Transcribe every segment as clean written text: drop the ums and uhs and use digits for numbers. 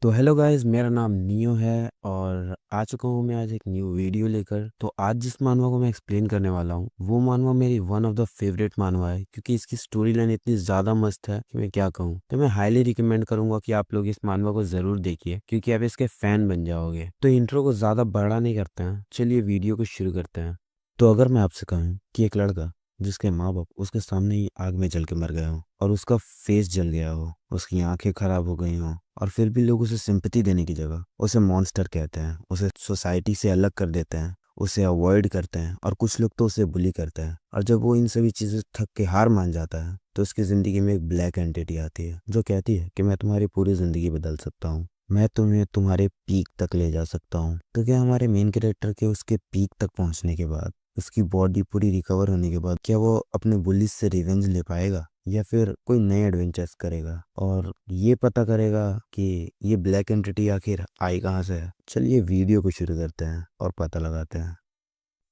तो hello guys, मेरा नाम नियो है और आ चुका हूँ मैं आज एक न्यू वीडियो लेकर। तो आज जिस मानवा को मैं एक्सप्लेन करने वाला हूँ वो मानवा मेरी वन ऑफ द फेवरेट मानवा है, क्योंकि इसकी स्टोरी लाइन इतनी ज़्यादा मस्त है कि मैं क्या कहूँ। तो मैं हाईली रिकमेंड करूंगा कि आप लोग इस मानवा को ज़रूर देखिए, क्योंकि आप इसके फ़ैन बन जाओगे। तो इंट्रो को ज़्यादा बड़ा नहीं करते हैं, चलिए वीडियो को शुरू करते हैं। तो अगर मैं आपसे कहूँ कि एक लड़का जिसके माँ बाप उसके सामने ही आग में जल के मर गए हो और उसका फेस जल गया हो, उसकी आंखें खराब हो गई हो, और फिर भी लोग उसे सिंपैथी देने की जगह उसे मॉन्स्टर कहते हैं, उसे सोसाइटी से अलग कर देते हैं, उसे अवॉइड करते हैं, और कुछ लोग तो उसे बुली करते हैं। और जब वो इन सभी चीज़ों से थक के हार मान जाता है तो उसकी ज़िंदगी में एक ब्लैक एंटिटी आती है जो कहती है कि मैं तुम्हारी पूरी ज़िंदगी बदल सकता हूँ, मैं तुम्हें तुम्हारे पीक तक ले जा सकता हूँ। तो क्या हमारे मेन कैरेक्टर के उसके पीक तक पहुँचने के बाद, उसकी बॉडी पूरी रिकवर होने के बाद, क्या वो अपने बुलिस से रिवेंज ले पाएगा या फिर कोई नए एडवेंचर्स करेगा और ये पता करेगा कि ये ब्लैक एंटिटी आखिर आई कहाँ से है। चलिए वीडियो को शुरू करते हैं और पता लगाते हैं।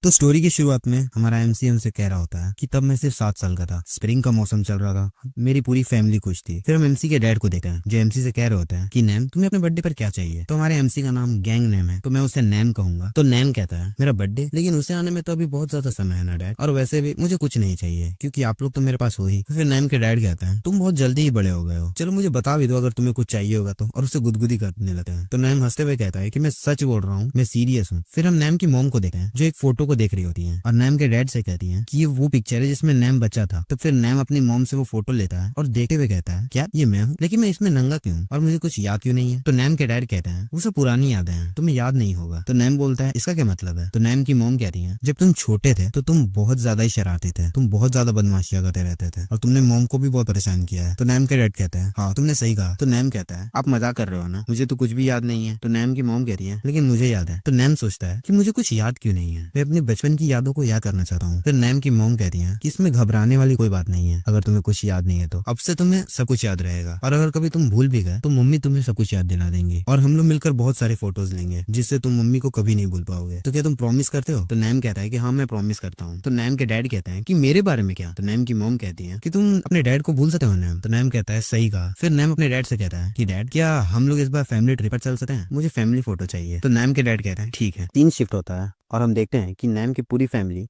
तो स्टोरी की शुरुआत में हमारा एमसी हमसे कह रहा होता है कि तब मैं सिर्फ 7 साल का था, स्प्रिंग का मौसम चल रहा था, मेरी पूरी फैमिली खुश थी। फिर हम एमसी के डैड को देखते हैं जो एमसी से कह रहे होते हैं कि नैम तुम्हें अपने बर्थडे पर क्या चाहिए। तो हमारे एमसी का नाम गैंग नैम है तो मैं उसे नैम कहूंगा। तो नैम कहता है मेरा बर्थडे, लेकिन उसे आने में तो अभी बहुत ज्यादा समय है ना डैड, और वैसे भी मुझे कुछ नहीं चाहिए क्योंकि आप लोग तो मेरे पास हो ही। फिर नैम के डैड कहता है तुम बहुत जल्दी ही बड़े हो गए हो, चलो मुझे बता भी दो अगर तुम्हें कुछ चाहिए होगा तो, और उसे गुदगुदी करने लगते हैं। तो नैम हंसते हुए कहता है कि मैं सच बोल रहा हूँ, मैं सीरियस हूँ। फिर हम नैम की मॉम को देखते हैं जो एक फोटो को देख रही होती है और नैम के डैड से कहती हैं कि ये वो पिक्चर है जिसमें नैम बच्चा था। तो फिर नैम अपनी मॉम से वो फोटो लेता है और देखते हुए कहता है क्या ये मैं हूँ, लेकिन मैं इसमें नंगा क्यों और मुझे कुछ याद क्यों नहीं है। तो नैम के डैड कहते हैं वो सब पुरानी यादें हैं, तुम्हें याद नहीं होगा। तो नैम बोलता है इसका क्या मतलब है। तो नैम की मॉम कहती है जब तुम छोटे थे तो तुम बहुत ज्यादा ही शरारती थे, तुम बहुत ज्यादा बदमाशियां करते रहते थे और तुमने मॉम को भी बहुत परेशान किया है। तो नैम के डैड कहते हैं हाँ तुमने सही कहा। तो नैम कहता है आप मजाक कर रहे हो ना, मुझे तो कुछ भी याद नहीं है। तो नैम की मॉम कहती है लेकिन मुझे याद है। तो नैम सोचता है कि मुझे कुछ याद क्यों नहीं है, मैं अपने बचपन की यादों को याद करना चाहता हूँ। फिर नैम की मॉम कहती है कि इसमें घबराने वाली कोई बात नहीं है, अगर तुम्हें कुछ याद नहीं है तो अब से तुम्हें सब कुछ याद रहेगा, और अगर कभी तुम भूल भी गए तो मम्मी तुम्हें सब कुछ याद दिला देंगी और हम लोग मिलकर बहुत सारे फोटोज लेंगे जिससे तुम मम्मी को कभी नहीं भूल पाओगे। तो क्या तुम प्रॉमिस करते हो। तो नैम कहता है कि हाँ मैं प्रॉमिस करता हूँ। तो नैम के डैड कहते हैं कि मेरे बारे में क्या। तो नैम की मॉम कहती है कि तुम अपने डैड को भूल सकते हो नैम। तो नैम कहता है सही कहा। फिर नैम अपने डैड से कहता है कि डैड क्या हम लोग इस बार फैमिली ट्रिप पर चल सकते हैं, मुझे फैमिली फोटो चाहिए। तो नैम के डैड कहते हैं ठीक है। सीन शिफ्ट होता है और हम देखते हैं कि नैम की पूरी फैमिली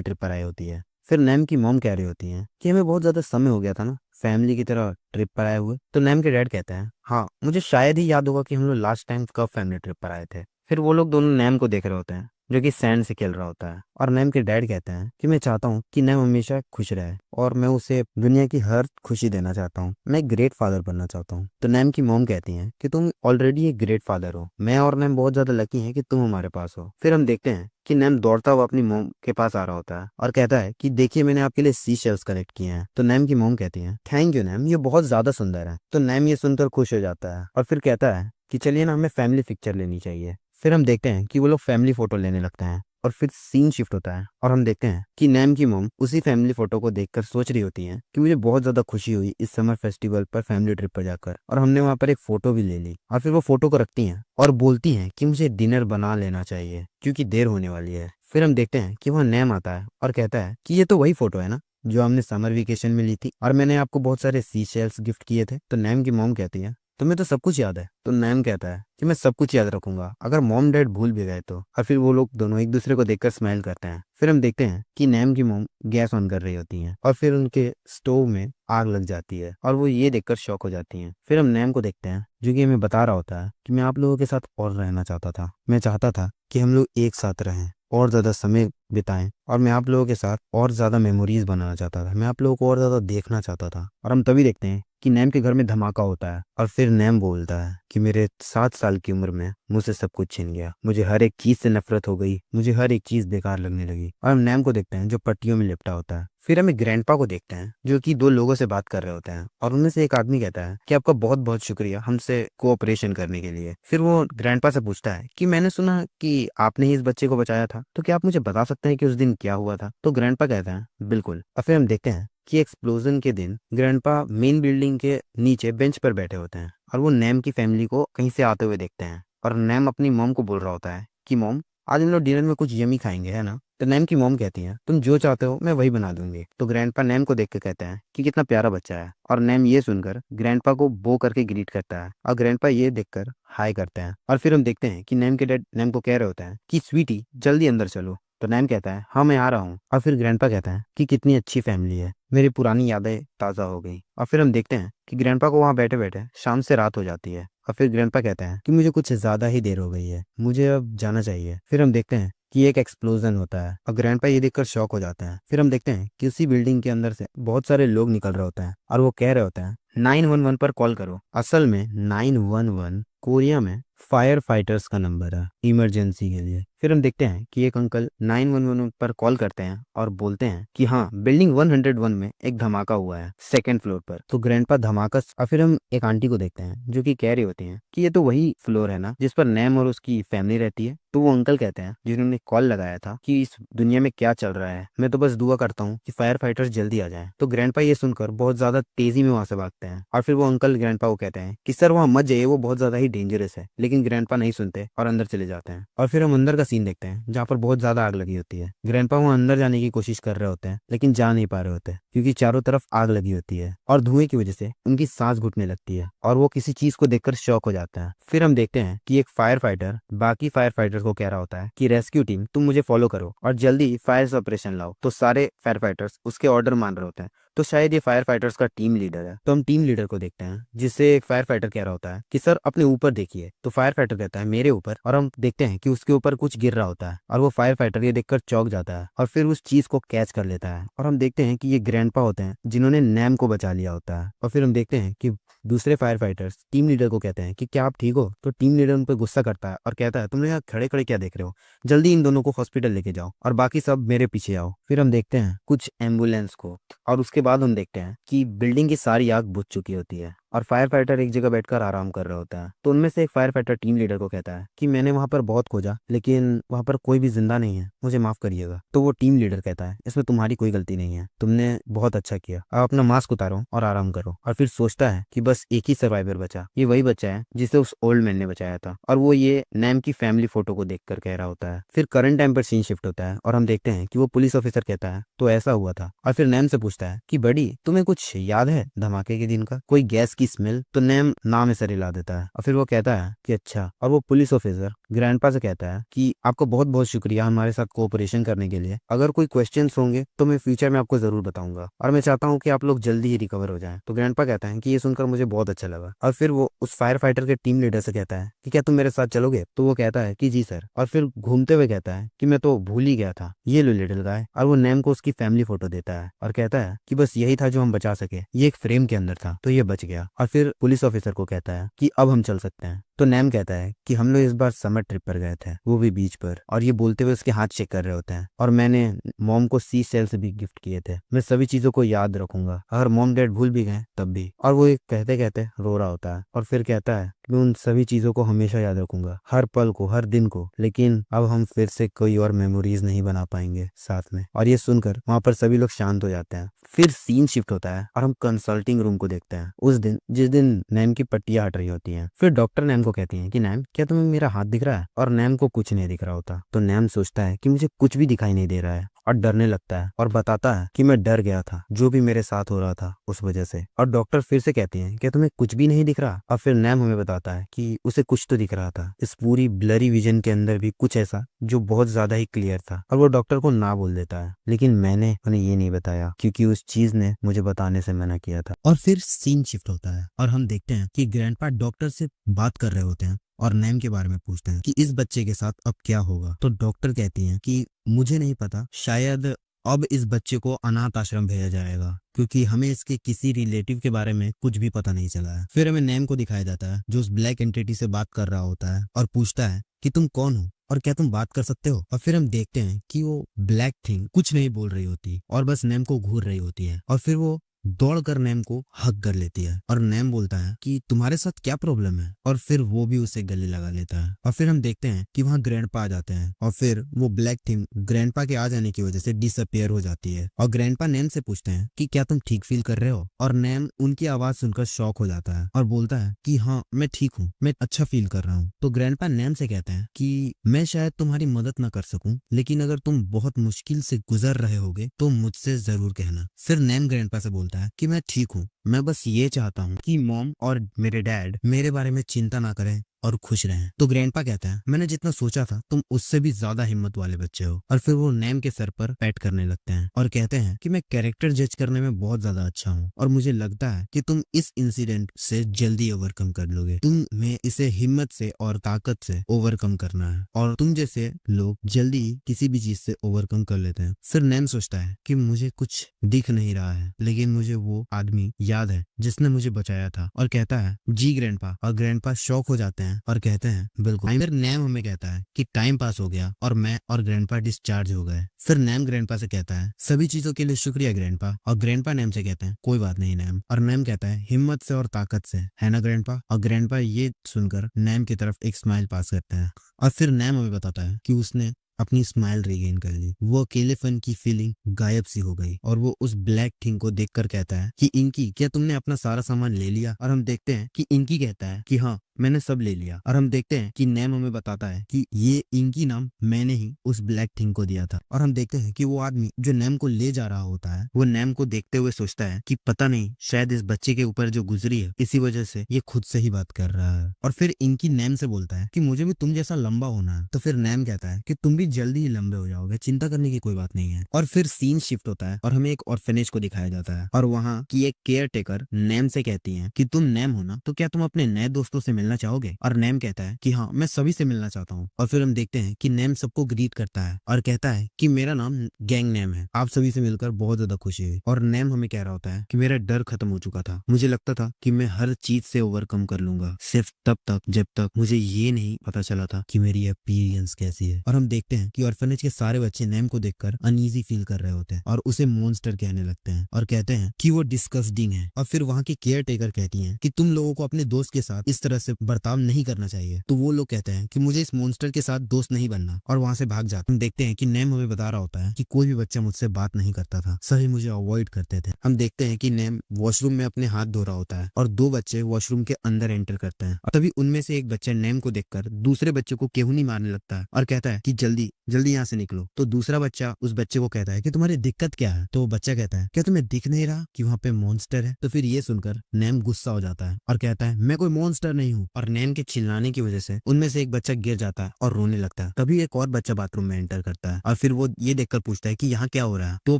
ट्रिप पर आई होती है। फिर नैम की मॉम कह रही होती हैं कि हमें बहुत ज़्यादा समय हो गया था ना फैमिली की तरह ट्रिप पर आए हुए। तो नैम के डैड कहते हैं हाँ मुझे शायद ही याद होगा कि हम लोग लास्ट टाइम कब फैमिली ट्रिप पर आए थे। फिर वो लोग दोनों नैम को देख रहे होते हैं जो कि सैंड से खेल रहा होता है, और नैम के डैड कहते हैं कि मैं चाहता हूँ कि नैम हमेशा खुश रहे और मैं उसे दुनिया की हर खुशी देना चाहता हूँ, मैं एक ग्रेट फादर बनना चाहता हूँ। तो नैम की मॉम कहती हैं कि तुम ऑलरेडी एक ग्रेट फादर हो, मैं और नैम बहुत ज्यादा लकी हैं कि तुम हमारे पास हो। फिर हम देखते हैं कि नैम दौड़ता हुआ अपनी मोम के पास आ रहा होता है और कहता है कि देखिए मैंने आपके लिए सी शेल्स कलेक्ट किए हैं। तो नैम की मोम कहती है थैंक यू नैम, ये बहुत ज्यादा सुंदर है। तो नैम ये सुनकर खुश हो जाता है और फिर कहता है कि चलिए ना हमें फैमिली पिक्चर लेनी चाहिए। फिर हम देखते हैं कि वो लोग फैमिली फोटो लेने लगते हैं और फिर सीन शिफ्ट होता है और हम देखते हैं कि नैम की मोम उसी फैमिली फोटो को देखकर सोच रही होती हैं कि मुझे बहुत ज्यादा खुशी हुई इस समर फेस्टिवल पर फैमिली ट्रिप पर जाकर, और हमने वहां पर एक फोटो भी ले ली। और फिर वो फोटो को रखती हैं और बोलती हैं कि मुझे डिनर बना लेना चाहिए क्योंकि देर होने वाली है। फिर हम देखते हैं कि वहाँ नैम आता है और कहता है कि ये तो वही फोटो है ना जो हमने समर वेकेशन में ली थी और मैंने आपको बहुत सारे सी शेल्स गिफ्ट किए थे। तो नैम की मॉम कहती है तुम्हें तो सब कुछ याद है। तो नैम कहता है कि मैं सब कुछ याद रखूंगा अगर मॉम डैड भूल भी गए तो। और फिर वो लोग दोनों एक दूसरे को देखकर स्माइल करते हैं। फिर हम देखते हैं कि नैम की मॉम गैस ऑन कर रही होती हैं और फिर उनके स्टोव में आग लग जाती है और वो ये देखकर शॉक हो जाती हैं। फिर हम नैम को देखते हैं जो कि हमें बता रहा होता है कि मैं आप लोगों के साथ और रहना चाहता था, मैं चाहता था कि हम लोग एक साथ रहें और ज्यादा समय बिताएं, और मैं आप लोगों के साथ और ज्यादा मेमोरीज बनाना चाहता था, मैं आप लोगों को और ज्यादा देखना चाहता था। और हम तभी देखते हैं कि नैम के घर में धमाका होता है और फिर नैम बोलता है कि मेरे 7 साल की उम्र में मुझसे सब कुछ छिन गया, मुझे हर एक चीज से नफरत हो गई, मुझे हर एक चीज बेकार लगने लगी। और हम नैम को देखते हैं जो पट्टियों में लिपटा होता है। फिर हम एक ग्रैंडपा को देखते हैं जो कि दो लोगों से बात कर रहे होते हैं और उनमें से एक आदमी कहता है कि आपका बहुत बहुत शुक्रिया हमसे कोऑपरेशन करने के लिए। फिर वो ग्रैंडपा से पूछता है कि मैंने सुना कि आपने ही इस बच्चे को बचाया था, तो क्या आप मुझे बता सकते हैं कि उस दिन क्या हुआ था। तो ग्रैंडपा कहता है बिल्कुल। और फिर हम देखते हैं कि एक्सप्लोजन के दिन ग्रैंडपा मेन बिल्डिंग के नीचे बेंच पर बैठे होते हैं और वो नैम की फैमिली को कहीं से आते हुए देखते हैं। और नैम अपनी मॉम को बोल रहा होता है कि मॉम आज हम लोग डिनर में कुछ यमी खाएंगे है ना। तो नैम की मॉम कहती है तुम जो चाहते हो मैं वही बना दूंगी। तो ग्रैंडपा नैम को देख के कहते हैं कि कितना प्यारा बच्चा है, और नैम ये सुनकर ग्रैंडपा को बो करके ग्रीट करता है, और ग्रैंडपा ये देखकर हाई करते हैं। और फिर हम देखते हैं कि नैम के डैड नैम को कह रहे होते हैं कि स्वीटी जल्दी अंदर चलो। तो नैम कहता है हाँ मैं आ रहा हूँ। और फिर ग्रैंडपा कहता है कि कितनी अच्छी फैमिली है, मेरी पुरानी यादें ताज़ा हो गई। और फिर हम देखते हैं कि ग्रैंडपा को वहाँ बैठे बैठे शाम से रात हो जाती है। और फिर ग्रैंडपा कहते हैं कि मुझे कुछ ज्यादा ही देर हो गई है, मुझे अब जाना चाहिए। फिर हम देखते हैं कि एक एक्सप्लोजन होता है और ग्रैंडपा ये देखकर शॉक हो जाते हैं। फिर हम देखते हैं कि उसी बिल्डिंग के अंदर से बहुत सारे लोग निकल रहे होते हैं और वो कह रहे होते हैं 911 पर कॉल करो। असल में 911 कोरिया में फायर फाइटर्स का नंबर है इमरजेंसी के लिए। फिर हम देखते हैं कि एक अंकल 911 पर कॉल करते हैं और बोलते हैं कि हाँ बिल्डिंग 101 में एक धमाका हुआ है सेकंड फ्लोर पर। तो ग्रैंडपा धमाका और फिर हम एक आंटी को देखते हैं जो कि कह रही होती हैं कि ये तो वही फ्लोर है ना जिस पर नैम और उसकी फैमिली रहती है। तो वो अंकल कहते हैं जिन्होंने कॉल लगाया था कि इस दुनिया में क्या चल रहा है, मैं तो बस दुआ करता हूँ कि फायर फाइटर्स जल्दी आ जाएं। तो ग्रैंडपा ये सुनकर बहुत ज्यादा तेजी में वहां से भागते हैं और फिर वो अंकल ग्रैंडपा को कहते हैं कि सर वहां मत जाइए, वो बहुत ज्यादा ही डेंजरस है। लेकिन ग्रैंडपा नहीं सुनते और अंदर चले जाते हैं। और फिर हम अंदर का सीन देखते हैं जहाँ पर बहुत ज्यादा आग लगी होती है। ग्रैंडपा वहां अंदर जाने की कोशिश कर रहे होते हैं लेकिन जा नहीं पा रहे होते क्योंकि चारों तरफ आग लगी होती है और धुएं की वजह से उनकी सांस घुटने लगती है और वो किसी चीज को देखकर शॉक हो जाते हैं। फिर हम देखते हैं कि एक फायर फाइटर बाकी फायर फाइटर्स को कह रहा होता है कि रेस्क्यू टीम तुम मुझे फॉलो करो और जल्दी फायर ऑपरेशन लाओ। तो सारे फायर फाइटर्स उसके ऑर्डर मान रहे होते हैं। तो शायद ये फायर फाइटर्स का टीम लीडर है। तो हम टीम लीडर को देखते हैं जिससे एक फायर फाइटर कह रहा होता है कि सर अपने ऊपर देखिए। तो फायर फाइटर कहता है मेरे ऊपर, और हम देखते हैं कि उसके ऊपर कुछ गिर रहा होता है और वो फायर फाइटर ये देखकर चौंक जाता है और फिर उस चीज को कैच कर लेता है। और हम देखते हैं कि ये ग्रैंडपा होते हैं जिन्होंने नैम को बचा लिया होता है। और फिर हम देखते हैं कि दूसरे फायर फाइटर्स टीम लीडर को कहते हैं कि क्या आप ठीक हो। तो टीम लीडर उन पर गुस्सा करता है और कहता है तुम लोग यहाँ खड़े खड़े क्या देख रहे हो, जल्दी इन दोनों को हॉस्पिटल लेके जाओ और बाकी सब मेरे पीछे आओ। फिर हम देखते हैं कुछ एम्बुलेंस को और उसके बाद हम देखते हैं कि बिल्डिंग की सारी आग बुझ चुकी होती है और फायर फाइटर एक जगह बैठकर आराम कर रहा होता है। तो उनमें से एक फायर फाइटर टीम लीडर को कहता है कि मैंने वहां पर बहुत खोजा लेकिन वहां पर कोई भी जिंदा नहीं है, मुझे माफ करिएगा। तो वो टीम लीडर कहता है इसमें तुम्हारी कोई गलती नहीं है, तुमने बहुत अच्छा किया, अब अपना मास्क उतारो और आराम करो। और फिर सोचता है कि बस एक ही सर्वाइवर बचा, ये वही बच्चा है जिसे उस ओल्ड मैन ने बचाया था और वो ये नैम की फैमिली फोटो को देखकर कह रहा होता है। फिर करंट टाइम पर सीन शिफ्ट होता है और हम देखते हैं कि वो पुलिस ऑफिसर कहता है तो ऐसा हुआ था। और फिर नैम से पूछता है कि बड़ी तुम्हें कुछ याद है धमाके के दिन का, कोई गैस की स्मेल। तो नैम नाम में सर हिला देता है और फिर वो कहता है कि अच्छा। और वो पुलिस ऑफिसर ग्रैंडपा से कहता है कि आपको बहुत बहुत शुक्रिया हमारे साथ कोऑपरेशन करने के लिए, अगर कोई क्वेश्चंस होंगे तो मैं फ्यूचर में आपको जरूर बताऊंगा और मैं चाहता हूँ कि आप लोग जल्दी ही रिकवर हो जाएं। तो ग्रैंडपा कहता है कि ये सुनकर मुझे बहुत अच्छा लगा। और फिर वो उस फायर फाइटर के टीम लीडर से कहता है कि क्या तुम मेरे साथ चलोगे। तो वो कहता है कि जी सर। और फिर घूमते हुए कहता है कि मैं तो भूल ही गया था, ये लो लिटिल गाय। और वो नैम को उसकी फैमिली फोटो देता है और कहता है कि बस यही था जो हम बचा सके, ये एक फ्रेम के अंदर था तो ये बच गया। और फिर पुलिस ऑफिसर को कहता है कि अब हम चल सकते हैं। तो नैम कहता है कि हम लोग इस बार समर ट्रिप पर गए थे, वो भी बीच पर, और ये बोलते हुए उसके हाथ चेक कर रहे होते हैं। और मैंने मॉम को सी सेल से भी गिफ्ट किए थे, मैं सभी चीजों को याद रखूंगा, अगर मॉम डैड भूल भी गए तब भी। और वो एक कहते कहते रो रहा होता है और फिर कहता है मैं उन सभी चीजों को हमेशा याद रखूंगा, हर पल को, हर दिन को, लेकिन अब हम फिर से कोई और मेमोरीज नहीं बना पाएंगे साथ में। और ये सुनकर वहां पर सभी लोग शांत हो जाते हैं। फिर सीन शिफ्ट होता है और हम कंसल्टिंग रूम को देखते हैं उस दिन जिस दिन नैम की पट्टियां हट रही होती हैं। फिर डॉक्टर नैम को कहती हैं कि नैम क्या तुम्हें मेरा हाथ दिख रहा है। और नैम को कुछ नहीं दिख रहा होता। तो नैम सोचता है कि मुझे कुछ भी दिखाई नहीं दे रहा है और डरने लगता है और बताता है कि मैं डर गया था जो भी मेरे साथ हो रहा था उस वजह से। और डॉक्टर फिर से कहती हैं कि तुम्हें कुछ भी नहीं दिख रहा। और फिर नैम हमें बताता है कि उसे कुछ तो दिख रहा था इस पूरी ब्लरी विजन के अंदर भी, कुछ ऐसा जो बहुत ज्यादा ही क्लियर था। और वो डॉक्टर को ना बोल देता है लेकिन मैंने उन्हें ये नहीं बताया क्योंकि उस चीज ने मुझे बताने से मना किया था। और फिर सीन शिफ्ट होता है और हम देखते हैं कि ग्रैंडपा डॉक्टर से बात कर रहे होते हैं और नैम के बारे में पूछते हैं कि इस बच्चे के साथ अब क्या होगा। तो डॉक्टर कहती हैं कि मुझे नहीं पता, शायद अब इस बच्चे को अनाथ आश्रम भेजा जाएगा क्योंकि हमें इसके किसी रिलेटिव के बारे में कुछ भी पता नहीं चला है। फिर हमें नैम को दिखाया जाता है जो उस ब्लैक एंटिटी से बात कर रहा होता है और पूछता है कि तुम कौन हो और क्या तुम बात कर सकते हो। और फिर हम देखते हैं कि वो ब्लैक थिंग कुछ नहीं बोल रही होती और बस नैम को घूर रही होती है। और फिर वो दौड़कर नैम को हग कर लेती है और नैम बोलता है कि तुम्हारे साथ क्या प्रॉब्लम है, और फिर वो भी उसे गले लगा लेता है। और फिर हम देखते हैं कि वहाँ ग्रैंडपा आ जाते हैं और फिर वो ब्लैक थिंग ग्रैंडपा के आ जाने की वजह से डिसअपियर हो जाती है। और ग्रैंडपा नैम से पूछते हैं कि क्या तुम ठीक फील कर रहे हो, और नैम उनकी आवाज सुनकर शॉक हो जाता है और बोलता है कि हाँ मैं ठीक हूँ, मैं अच्छा फील कर रहा हूँ। तो ग्रैंडपा नैम से कहते हैं कि मैं शायद तुम्हारी मदद ना कर सकूं, लेकिन अगर तुम बहुत मुश्किल से गुजर रहे होगे तो मुझसे जरूर कहना। फिर नैम ग्रैंडपा से बोलता है कि मैं ठीक हूँ, मैं बस ये चाहता हूँ कि मॉम और मेरे डैड मेरे बारे में चिंता ना करें और खुश रहें। तो ग्रैंडपा कहता है मैंने जितना सोचा था तुम उससे भी ज्यादा हिम्मत वाले बच्चे हो। और फिर वो नैम के सर पर पैट करने लगते हैं और कहते हैं कि मैं कैरेक्टर जज करने में बहुत ज्यादा अच्छा हूँ और मुझे लगता है कि तुम इस इंसिडेंट से जल्दी ओवरकम कर लोगे। तुम्हें इसे हिम्मत से और ताकत से ओवरकम करना है और तुम जैसे लोग जल्दी किसी भी चीज से ओवरकम कर लेते हैं। फिर नैम सोचता है कि मुझे कुछ दिख नहीं रहा है, लेकिन मुझे वो आदमी याद है जिसने मुझे बचाया था, और कहता है जी ग्रैंडपा। और ग्रैंडपा शॉक हो जाते हैं और कहते हैं बिल्कुल। फिर नैम हमें कहता है कि टाइम पास हो गया और मैं और ग्रैंडपा डिस्चार्ज हो गए। फिर नैम ग्रैंडपा से कहता है सभी चीजों के लिए शुक्रिया ग्रैंडपा, और ग्रैंडपा नैम से कहते हैं कोई बात नहीं नैम। और नैम कहता है हिम्मत से और ताकत से, है ना ग्रैंडपा। और ग्रैंडपा ये सुनकर नैम की तरफ एक स्माइल पास करते हैं और फिर नैम हमें बताता है कि उसने अपनी स्माइल रिगेन कर ली। वो अकेलेपन की फीलिंग गायब सी हो गई और वो उस ब्लैक थिंग को देखकर कहता है कि इंकी क्या तुमने अपना सारा सामान ले लिया। और हम देखते हैं कि इंकी कहता है कि हाँ मैंने सब ले लिया। और हम देखते हैं कि नैम हमें बताता है कि ये इंकी नाम मैंने ही उस ब्लैक थिंग को दिया था। और हम देखते हैं कि वो आदमी जो नैम को ले जा रहा होता है वो नैम को देखते हुए सोचता है कि पता नहीं शायद इस बच्चे के ऊपर जो गुजरी है इसी वजह से ये खुद से ही बात कर रहा है। और फिर इंकी नैम से बोलता है कि मुझे भी तुम जैसा लंबा होना है। तो फिर नैम कहता है कि तुम भी जल्दी ही लंबे हो जाओगे, चिंता करने की कोई बात नहीं है। और फिर सीन शिफ्ट होता है और हमें एक ऑर्फेनेज को दिखाया जाता है और वहाँ की एक केयर टेकर नैम से कहती है कि तुम नैम हो ना, तो क्या तुम अपने नए दोस्तों से मिलना चाहोगे। और नैम कहता है कि हाँ मैं सभी से मिलना चाहता हूँ। और फिर हम देखते हैं कि नैम सबको ग्रीट करता है और कहता है कि मेरा नाम गैंग नैम है, आप सभी से मिलकर बहुत ज्यादा खुशी हुई। और नैम हमें कह रहा होता है कि मेरा डर खत्म हो चुका था, मुझे लगता था कि मैं हर चीज से ओवरकम कर लूंगा, सिर्फ तब तक जब तक मुझे ये नहीं पता चला था कि मेरी अपीयरेंस कैसी है। और हम देखते हैं कि ऑर्फनेज के सारे बच्चे नैम को देखकर अनईजी फील कर रहे होते हैं और उसे मॉन्स्टर कहने लगते हैं और कहते हैं कि वो डिस्गस्टिंग है। और फिर वहाँ की केयर टेकर कहती हैं कि तुम लोगों को अपने दोस्त के साथ इस तरह से बर्ताव नहीं करना चाहिए। तो वो लोग कहते हैं कि मुझे इस मॉन्स्टर के साथ दोस्त नहीं बनना और वहां से भाग जाते। हम देखते हैं कि नैम हमें बता रहा होता है कि कोई भी बच्चा मुझसे बात नहीं करता था, सभी मुझे अवॉइड करते थे। हम देखते हैं कि नैम वॉशरूम में अपने हाथ धो रहा होता है और दो बच्चे वॉशरूम के अंदर एंटर करते हैं। तभी उनमें से एक बच्चा नैम को देखकर दूसरे बच्चे को केहूनी मारने लगता है और कहता है कि जल्दी जल्दी यहाँ से निकलो। तो दूसरा बच्चा उस बच्चे को कहता है कि तुम्हारी दिक्कत क्या है। तो वो बच्चा कहता है क्या तुम्हें दिख नहीं रहा कि वहाँ पे मॉन्स्टर है। तो फिर ये सुनकर नैम गुस्सा हो जाता है और कहता है मैं कोई मॉन्स्टर नहीं हूँ। और नैम के चिल्लाने की वजह से उनमें से एक बच्चा गिर जाता है और रोने लगता है। तभी एक और बच्चा बाथरूम में एंटर करता है और फिर वो ये देखकर पूछता है कि यहाँ क्या हो रहा है। तो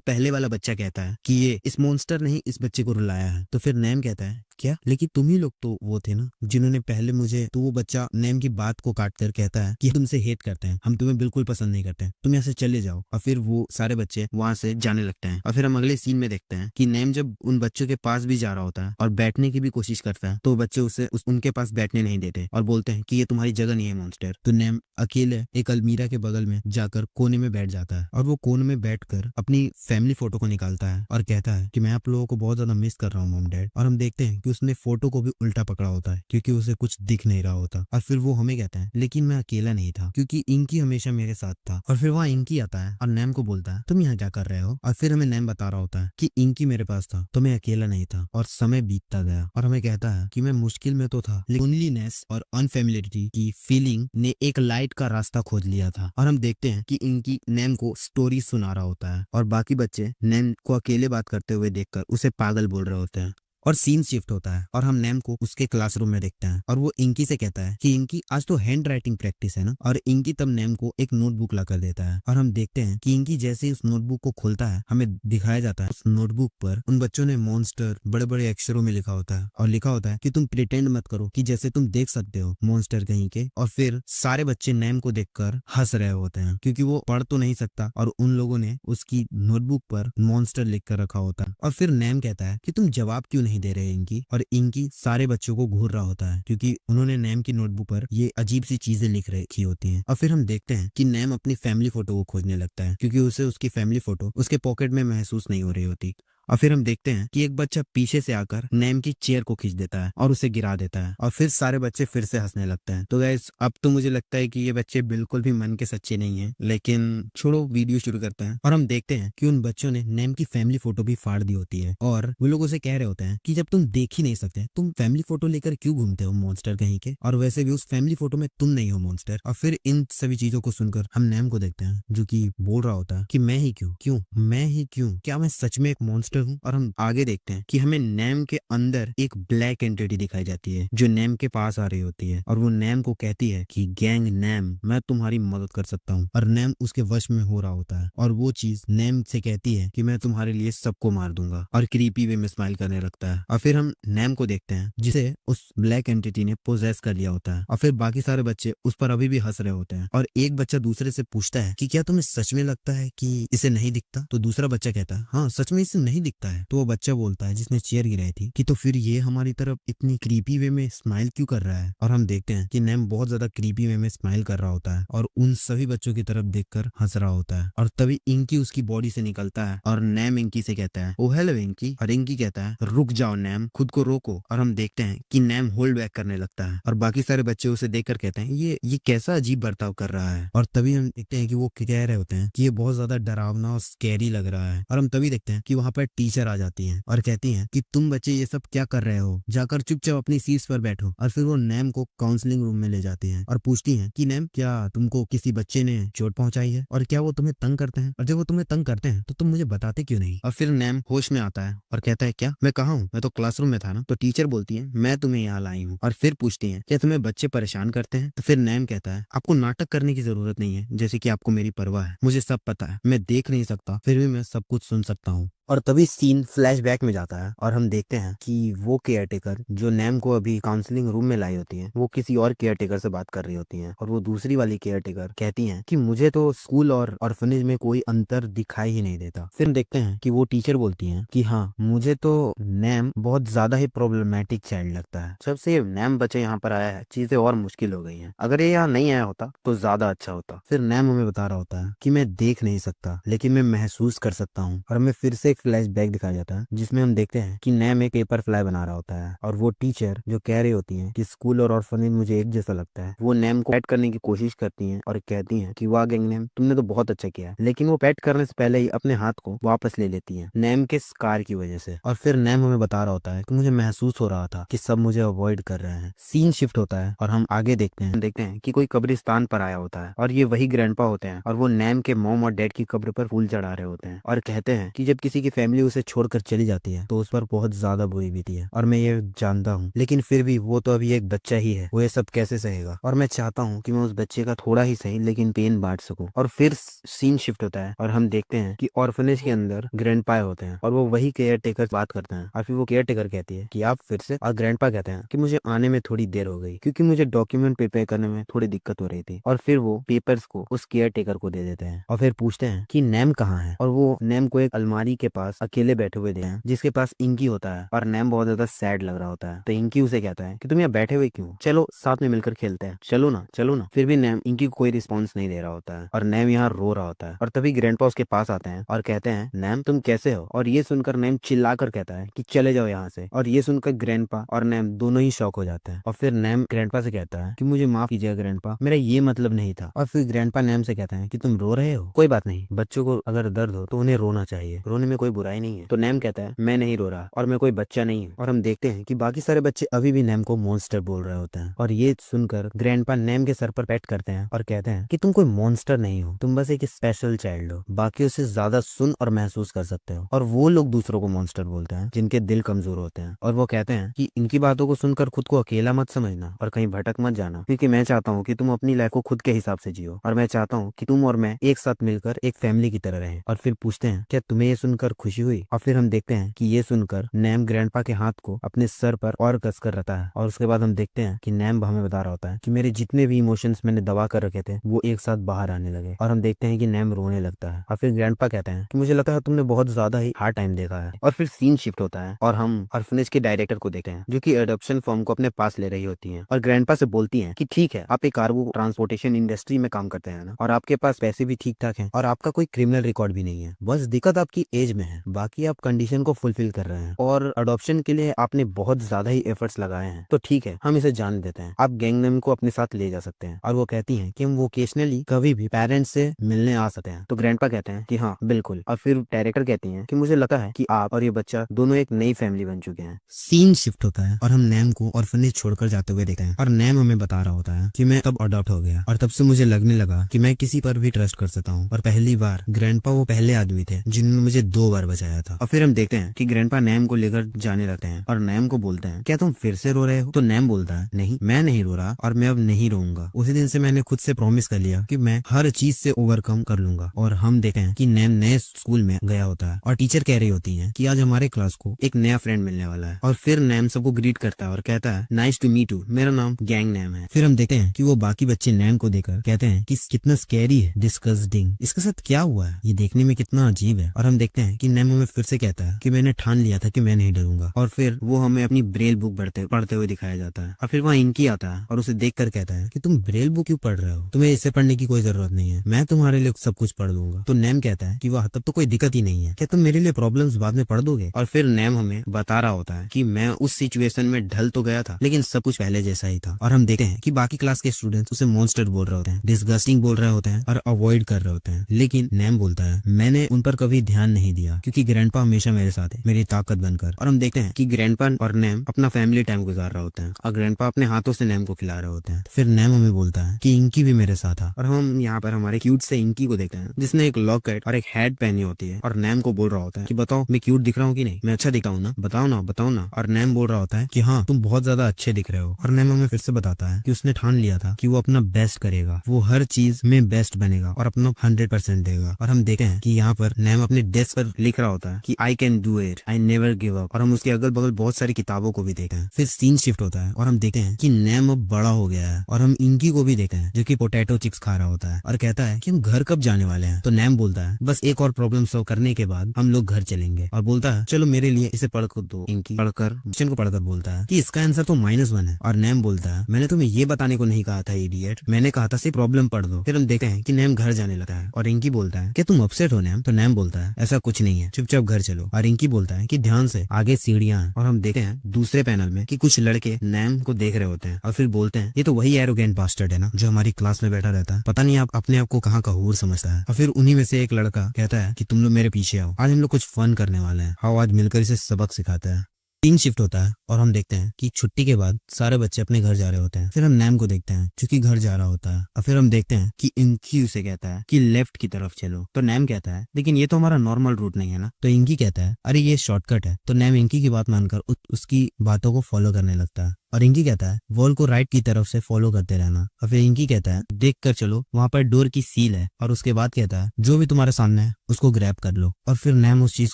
पहले वाला बच्चा कहता है कि ये इस मॉन्स्टर ने ही इस बच्चे को रुलाया है। तो फिर नैम कहता है क्या, लेकिन तुम ही लोग तो वो थे ना जिन्होंने पहले मुझे। तो वो बच्चा नैम की बात को काट कर कहता है कि तुमसे हेट करते हैं, हम तुम्हें बिल्कुल पसंद नहीं करते, तुम यहाँ से चले जाओ। और फिर वो सारे बच्चे वहां से जाने लगते हैं। और फिर हम अगले सीन में देखते हैं कि नैम जब उन बच्चों के पास भी जा रहा होता है और बैठने की भी कोशिश करता है तो बच्चे उसे उनके पास बैठने नहीं देते और बोलते हैं कि ये तुम्हारी जगह नहीं है मॉन्स्टर। तो नैम अकेले एक अलमीरा के बगल में जाकर कोने में बैठ जाता है और वो कोने में बैठकर अपनी फैमिली फोटो को निकालता है और कहता है कि मैं आप लोगों को बहुत ज्यादा मिस कर रहा हूँ मॉम डैड। और हम देखते हैं कि उसने फोटो को भी उल्टा पकड़ा होता है क्योंकि उसे कुछ दिख नहीं रहा होता। और फिर वो हमें कहता है लेकिन मैं अकेला नहीं था क्योंकि इंकी हमेशा मेरे साथ था। और फिर वहाँ इंकी आता है और नैम को बोलता है तुम यहाँ क्या कर रहे हो। और फिर हमें नैम बता रहा होता है कि इंकी मेरे पास था तो मैं अकेला नहीं था। और समय बीतता गया और हमें कहता है कि मैं मुश्किल में तो था, लोनलीनेस और अनफेमिलियरिटी की फीलिंग ने एक लाइट का रास्ता खोज लिया था। और हम देखते हैं कि इंकी नैम को स्टोरी सुना रहा होता है और बाकी बच्चे नैम को अकेले बात करते हुए देखकर उसे पागल बोल रहे होते हैं। और सीन शिफ्ट होता है और हम नैम को उसके क्लासरूम में देखते हैं और वो इंकी से कहता है कि इंकी आज तो हैंड राइटिंग प्रैक्टिस है ना। और इंकी तब नैम को एक नोटबुक ला कर देता है और हम देखते हैं कि इंकी जैसे ही उस नोटबुक को खोलता है हमें दिखाया जाता है उस नोटबुक पर उन बच्चों ने मॉन्स्टर बड़े बड़े अक्षरों में लिखा होता है और लिखा होता है कि तुम प्रिटेंड मत करो कि जैसे तुम देख सकते हो मॉन्स्टर कहीं के। और फिर सारे बच्चे नैम को देखकर हंस रहे होते हैं क्योंकि वो पढ़ तो नहीं सकता और उन लोगों ने उसकी नोटबुक पर मॉन्स्टर लिख कर रखा होता है। और फिर नैम कहता है कि तुम जवाब क्यों नहीं दे रहे इंकी। और इंकी सारे बच्चों को घूर रहा होता है क्योंकि उन्होंने नैम की नोटबुक पर ये अजीब सी चीजें लिख रखी होती हैं। और फिर हम देखते हैं कि नैम अपनी फैमिली फोटो को खोजने लगता है क्योंकि उसे उसकी फैमिली फोटो उसके पॉकेट में महसूस नहीं हो रही होती। और फिर हम देखते हैं कि एक बच्चा पीछे से आकर नैम की चेयर को खींच देता है और उसे गिरा देता है और फिर सारे बच्चे फिर से हंसने लगते हैं। तो गाइस अब तो मुझे लगता है कि ये बच्चे बिल्कुल भी मन के सच्चे नहीं है, लेकिन छोड़ो, वीडियो शुरू करते हैं। और हम देखते हैं कि उन बच्चों ने नैम की फैमिली फोटो भी फाड़ दी होती है और वो लोग उसे कह रहे होते हैं कि जब तुम देख ही नहीं सकते तुम फैमिली फोटो लेकर क्यों घूमते हो मॉन्स्टर कहीं के, और वैसे भी उस फैमिली फोटो में तुम नहीं हो मॉन्स्टर। और फिर इन सभी चीजों को सुनकर हम नैम को देखते हैं जो कि बोल रहा होता है कि मैं ही क्यों, क्या मैं सच में एक मॉन्स्टर हूँ। और हम आगे देखते हैं कि हमें नैम के अंदर एक ब्लैक एंटिटी दिखाई जाती है जो नैम के पास आ रही होती है और वो नैम को कहती है कि गैंग नैम, मैं तुम्हारी मदद कर सकता हूँ। और नैम उसके वश में हो रहा होता है और वो चीज नैम से कहती है कि मैं तुम्हारे लिए सबको मार दूंगा, और क्रीपी वे में स्माइल करने लगता है। और फिर हम नैम को देखते हैं जिसे उस ब्लैक एंटिटी ने पोजेस कर लिया होता है और फिर बाकी सारे बच्चे उस पर अभी भी हंस रहे होते हैं। और एक बच्चा दूसरे से पूछता है कि क्या तुम्हें सच में लगता है कि इसे नहीं दिखता? तो दूसरा बच्चा कहता है हाँ सच में इसे नहीं दिखता है। तो वो बच्चा बोलता है जिसने चेयर गिराई थी कि तो फिर ये हमारी तरफ इतनी क्रीपी वे में स्माइल क्यों कर रहा है। और हम देखते हैं कि नैम बहुत ज्यादा क्रीपी वे में स्माइल कर रहा होता है और उन सभी बच्चों की तरफ देखकर हंस रहा होता है। और तभी इंकी उसकी बॉडी से निकलता है और नैम इंकी से कहता है ओ हेलो इंकी, और इंकी कहता है रुक जाओ नैम, खुद को रोको। और हम देखते हैं कि नैम होल्ड बैक करने लगता है और बाकी सारे बच्चे उसे देखकर कहते हैं ये कैसा अजीब बर्ताव कर रहा है। और तभी हम देखते हैं कि वो कह रहे होते हैं कि ये बहुत ज्यादा डरावना और स्कैरी लग रहा है। और हम तभी देखते हैं कि वहां पर टीचर आ जाती हैं और कहती हैं कि तुम बच्चे ये सब क्या कर रहे हो, जाकर चुपचाप अपनी सीट्स पर बैठो। और फिर वो नैम को काउंसलिंग रूम में ले जाती हैं और पूछती हैं कि नैम क्या तुमको किसी बच्चे ने चोट पहुंचाई है और क्या वो तुम्हें तंग करते हैं, और जब वो तुम्हें तंग करते हैं तो तुम मुझे बताते क्यों नहीं। और फिर नैम होश में आता है और कहता है क्या मैं कहाँ हूँ, मैं तो क्लासरूम में था ना। तो टीचर बोलती है मैं तुम्हें यहाँ लाई हूँ। और फिर पूछती है क्या तुम्हें बच्चे परेशान करते हैं। तो फिर नैम कहता है आपको नाटक करने की जरूरत नहीं है, जैसे कि आपको मेरी परवाह है, मुझे सब पता है, मैं देख नहीं सकता फिर भी मैं सब कुछ सुन सकता हूँ। और तभी सीन फ्लैशबैक में जाता है और हम देखते हैं कि वो केयरटेकर जो नैम को अभी काउंसलिंग रूम में लाई होती है वो किसी और केयरटेकर से बात कर रही होती हैं। और वो दूसरी वाली केयरटेकर कहती हैं कि मुझे तो स्कूल और ऑर्फनेज में कोई अंतर दिखाई ही नहीं देता। फिर हम देखते हैं कि वो टीचर बोलती हैं कि हाँ मुझे तो नैम बहुत ज्यादा ही प्रॉब्लमेटिक चाइल्ड लगता है, जब से नैम बच्चे यहाँ पर आया है चीजें और मुश्किल हो गई हैं, अगर ये यहाँ नहीं आया होता तो ज्यादा अच्छा होता। फिर नैम हमें बता रहा होता है कि मैं देख नहीं सकता लेकिन मैं महसूस कर सकता हूँ। और हमें फिर से एक फ्लैशबैक दिखाया जाता है जिसमें हम देखते हैं कि नैम एक पेपर फ्लाई बना रहा होता है और वो टीचर जो कह रही होती हैं कि स्कूल और ऑर्फनेज मुझे एक जैसा लगता है, वो नैम को पैट करने की कोशिश करती हैं और कहती हैं कि वाह गैंग नैम तुमने तो बहुत अच्छा किया है, लेकिन वो पैट करने से पहले ही अपने हाथ को वापस ले लेती हैं नैम के स्कार की वजह से। और फिर नैम हमें बता रहा होता है कि मुझे महसूस हो रहा था कि सब मुझे अवॉइड कर रहे हैं। सीन शिफ्ट होता है और हम आगे देखते हैं कि कोई कब्रिस्तान पर आया होता है और ये वही ग्रैंडपा होते हैं और वो नैम के मॉम और डैड की कब्र पर फूल चढ़ा रहे होते हैं और कहते हैं कि जब किसी की फैमिली उसे छोड़कर चली जाती है तो उस पर बहुत ज्यादा बुरी बीती है और मैं ये जानता हूँ, लेकिन फिर भी वो तो अभी एक बच्चा ही है, वो ये सब कैसे सहेगा। और मैं चाहता हूँ कि मैं उस बच्चे का थोड़ा ही सही लेकिन पेन बांट सकूं। और फिर सीन शिफ्ट होता है और हम देखते हैं कि ऑर्फनेज के अंदर ग्रैंडपा होते हैं और वो वही केयर टेकर बात करते हैं और फिर वो केयर टेकर कहती है कि आप फिर से, और ग्रैंडपा कहते हैं कि मुझे आने में थोड़ी देर हो गई क्योंकि मुझे डॉक्यूमेंट प्रिपेयर करने में थोड़ी दिक्कत हो रही थी। और फिर वो पेपर्स को उस केयर टेकर को दे देते हैं और फिर पूछते हैं कि नैम कहाँ है। और वो नैम को एक अलमारी के पास अकेले बैठे हुए देखते हैं जिसके पास इंकी होता है और नैम बहुत ज्यादा सैड लग रहा होता है। तो इंकी उसे कहता है कि तुम यहाँ बैठे हुए क्यों, चलो साथ में मिलकर खेलते हैं, चलो ना चलो ना। फिर भी नैम इंकी को कोई रिस्पॉन्स नहीं दे रहा होता है और नैम यहाँ रो रहा होता है। और तभी ग्रैंडपा उसके पास आते हैं और कहते हैं नैम तुम कैसे हो। और ये सुनकर नैम चिल्लाकर कहता है कि चले जाओ यहाँ से। और ये सुनकर ग्रैंडपा और नैम दोनों ही शॉक हो जाते हैं। और फिर नैम ग्रैंडपा से कहता है कि मुझे माफ कीजिएगा ग्रैंडपा, मेरा ये मतलब नहीं था। और फिर ग्रैंडपा नैम से कहता है कि तुम रो रहे हो, कोई बात नहीं, बच्चों को अगर दर्द हो तो उन्हें रोना चाहिए, रोने में कोई बुराई नहीं है। तो नैम कहता है मैं नहीं रो रहा और मैं कोई बच्चा नहीं हूँ। और हम देखते हैं कि बाकी सारे बच्चे अभी भी नैम को मॉन्स्टर बोल रहे होते हैं और ये सुनकर ग्रैंडपा नैम के सर पर पैट करते हैं और कहते हैं कि तुम कोई मॉन्स्टर नहीं हो, तुम बस एक स्पेशल चाइल्ड हो, बाकियों से ज्यादा सुन और महसूस कर सकते हो। और वो लोग दूसरों को मॉन्स्टर बोलते हैं जिनके दिल कमजोर होते हैं। और वो कहते हैं कि इनकी बातों को सुनकर खुद को अकेला मत समझना और कहीं भटक मत जाना, क्योंकि मैं चाहता हूँ कि तुम अपनी लाइफ को खुद के हिसाब से जियो और मैं चाहता हूँ कि तुम और मैं एक साथ मिलकर एक फैमिली की तरह रहें। और फिर पूछते हैं क्या तुम्हें ये सुनकर खुशी हुई। और फिर हम देखते हैं कि ये सुनकर नैम ग्रैंडपा के हाथ को अपने सर पर और कसकर रखता है। और उसके बाद हम देखते हैं कि नैम हमें बता रहा होता है कि मेरे जितने भी इमोशंस मैंने दबा कर रखे थे वो एक साथ बाहर आने लगे। और हम देखते हैं कि नैम रोने लगता है और फिर ग्रैंडपा कहते हैं कि मुझे लगता है तुमने बहुत ज्यादा ही हार्ड टाइम देखा है। और फिर सीन शिफ्ट होता है और हम ऑर्फनेज के डायरेक्टर को देखते हैं जो कि एडॉप्शन फॉर्म को अपने पास ले रही होती हैं और ग्रैंडपा से बोलती हैं कि ठीक है आप एक कार्गो ट्रांसपोर्टेशन इंडस्ट्री में काम करते हैं ना और आपके पास पैसे भी ठीक ठाक हैं और आपका कोई क्रिमिनल रिकॉर्ड भी नहीं है, बस दिक्कत आपकी एज में में हैं, बाकी आप कंडीशन को फुलफिल कर रहे हैं और अडॉप्शन के लिए आपने बहुत ज्यादा ही एफर्ट्स लगाए हैं, तो ठीक है, हम इसे जान देते हैं, आप गैंग नेम को अपने साथ ले जा सकते हैं। और वो कहती हैं कि हम वोकेशनली कभी भी पेरेंट्स से मिलने आ सकते हैं। तो ग्रैंडपा कहते हैं कि हाँ बिल्कुल। और फिर डायरेक्टर कहती हैं कि मुझे लगता है कि आप और ये बच्चा दोनों एक नई फैमिली बन चुके हैं। सीन शिफ्ट होता है और हम नैम को ऑर्फनेज छोड़कर जाते हुए देखते हैं और नैम हमें बता रहा होता है कि मैं तब अडॉप्ट हो गया और तब से मुझे लगने लगा कि मैं किसी पर भी ट्रस्ट कर सकता हूँ। और पहली बार ग्रैंडपा वो पहले आदमी थे जिन्होंने मुझे 2 बार बचाया था। और फिर हम देखते हैं कि ग्रैंडपा नैम को लेकर जाने लगते हैं और नैम को बोलते हैं क्या तुम फिर से रो रहे हो? तो नैम बोलता है नहीं, मैं नहीं रो रहा और मैं अब नहीं रोऊंगा। उसी दिन से मैंने खुद से प्रॉमिस कर लिया कि मैं हर चीज से ओवरकम कर लूंगा। और हम देखते हैं कि नैम नए स्कूल में गया होता है और टीचर कह रही होती है कि आज हमारे क्लास को एक नया फ्रेंड मिलने वाला है। और फिर नैम सबको ग्रीट करता है और कहता है नाइस टू मीट यू, मेरा नाम गैंग नैम है। फिर हम देखते हैं कि वो बाकी बच्चे नैम को देखकर कहते हैं कि कितना स्कैरी है, डिस्गस्टिंग, इसके साथ क्या हुआ है, ये देखने में कितना अजीब है। और हम देखते हैं कि नैम हमें फिर से कहता है कि मैंने ठान लिया था कि मैं नहीं डरूंगा। और फिर वो हमें अपनी ब्रेल बुक पढ़ते हुए दिखाया जाता है। और फिर वहाँ इंकी आता है और उसे देख कर कहता है कि तुम ब्रेल बुक क्यों पढ़ रहे हो, तुम्हें इसे पढ़ने की कोई जरूरत नहीं है, मैं तुम्हारे लिए सब कुछ पढ़ दूंगा। तो नैम कहता है कि वाह तब तो कोई दिक्कत ही नहीं है, क्या तुम मेरे लिए प्रॉब्लम्स बाद में पढ़ दोगे? और फिर नैम हमें बता रहा होता है कि मैं उस सिचुएशन में ढल तो गया था लेकिन सब कुछ पहले जैसा ही था। और हम देखते हैं कि बाकी क्लास के स्टूडेंट्स उसे मॉन्स्टर बोल रहे होते हैं, डिस्गस्टिंग बोल रहे होते हैं और अवॉइड कर रहे होते हैं। लेकिन नैम बोलता है मैंने उन पर कभी ध्यान नहीं दिया क्योंकि ग्रैंडपा हमेशा मेरे साथ है, मेरी ताकत बनकर। और हम देखते हैं कि ग्रैंडपा और नैम अपना फैमिली टाइम गुजार रहे होते हैं और ग्रैंडपा अपने हाथों से नैम को खिला रहे होते हैं। फिर नैम हमें बोलता है कि इंकी भी मेरे साथ था। और हम यहाँ पर हमारे क्यूट से इंकी को देखते हैं जिसने एक लॉकेट और एक हैट पहनी होती है और नैम को बोल रहा होता है कि बताओ मैं क्यूट दिख रहा हूँ कि नहीं, मैं अच्छा दिखता हूँ ना, बताओ ना बताओ ना। और नैम बोल रहा होता है कि हाँ तुम बहुत ज्यादा अच्छे दिख रहे हो। और नैम हमें फिर से बताता है कि उसने ठान लिया था कि वो अपना बेस्ट करेगा, वो हर चीज में बेस्ट बनेगा और अपना 100% देगा। और हम देखते हैं कि यहाँ पर नैम अपने डेस्क पर लिख रहा होता है कि I can do it, I never give up. और हम उसके अगल बगल बहुत सारी किताबों को भी देखते हैं। फिर सीन शिफ्ट होता है और हम देखते हैं कि नैम अब बड़ा हो गया है और हम इंकी को भी देखते हैं जो कि पोटैटो चिप्स खा रहा होता है और कहता है कि हम घर कब जाने वाले हैं। तो नैम बोलता है बस एक और प्रॉब्लम सॉल्व करने के बाद हम लोग घर चलेंगे। और बोलता है चलो मेरे लिए इसे पढ़ कर दो। इंकी क्वेश्चन को पढ़कर बोलता है कि इसका आंसर तो -1 है। और नैम बोलता है मैंने तुम्हें ये बताने को नहीं कहा था इडियट, मैंने कहा था सिर्फ प्रॉब्लम पढ़ दो। फिर हम देखते हैं कि नैम घर जाने लगता है और इंकी बोलता है कि तुम अपसेट हो नैम? तो नैम बोलता है ऐसा कुछ नहीं है, चुपचाप घर चलो। और इंकी बोलता है कि ध्यान से, आगे सीढ़ियां हैं। और हम देखते हैं दूसरे पैनल में कि कुछ लड़के नैम को देख रहे होते हैं और फिर बोलते हैं ये तो वही एरोगेंट बास्टर्ड है ना जो हमारी क्लास में बैठा रहता है, पता नहीं आप अपने आप को कहाँ का हूर समझता है। और फिर उन्हीं में से एक लड़का कहता है कि तुम लोग मेरे पीछे आओ, आज हम लोग कुछ फन करने वाले हैं, आओ आज मिलकर इसे सबक सिखाते हैं। सीन शिफ्ट होता है और हम देखते हैं कि छुट्टी के बाद सारे बच्चे अपने घर जा रहे होते हैं। फिर हम नैम को देखते हैं जो कि घर जा रहा होता है और फिर हम देखते हैं कि इंकी उसे कहता है कि लेफ्ट की तरफ चलो। तो नैम कहता है लेकिन ये तो हमारा नॉर्मल रूट नहीं है ना। तो इंकी कहता है अरे ये शॉर्टकट है। तो नैम इंकी की बात मानकर उसकी बातों को फॉलो करने लगता है और इंकी कहता है वॉल को राइट की तरफ से फॉलो करते रहना। और फिर इंकी कहता है देख कर चलो, वहां पर डोर की सील है। और उसके बाद कहता है जो भी तुम्हारे सामने है उसको ग्रैब कर लो। और फिर नैम उस चीज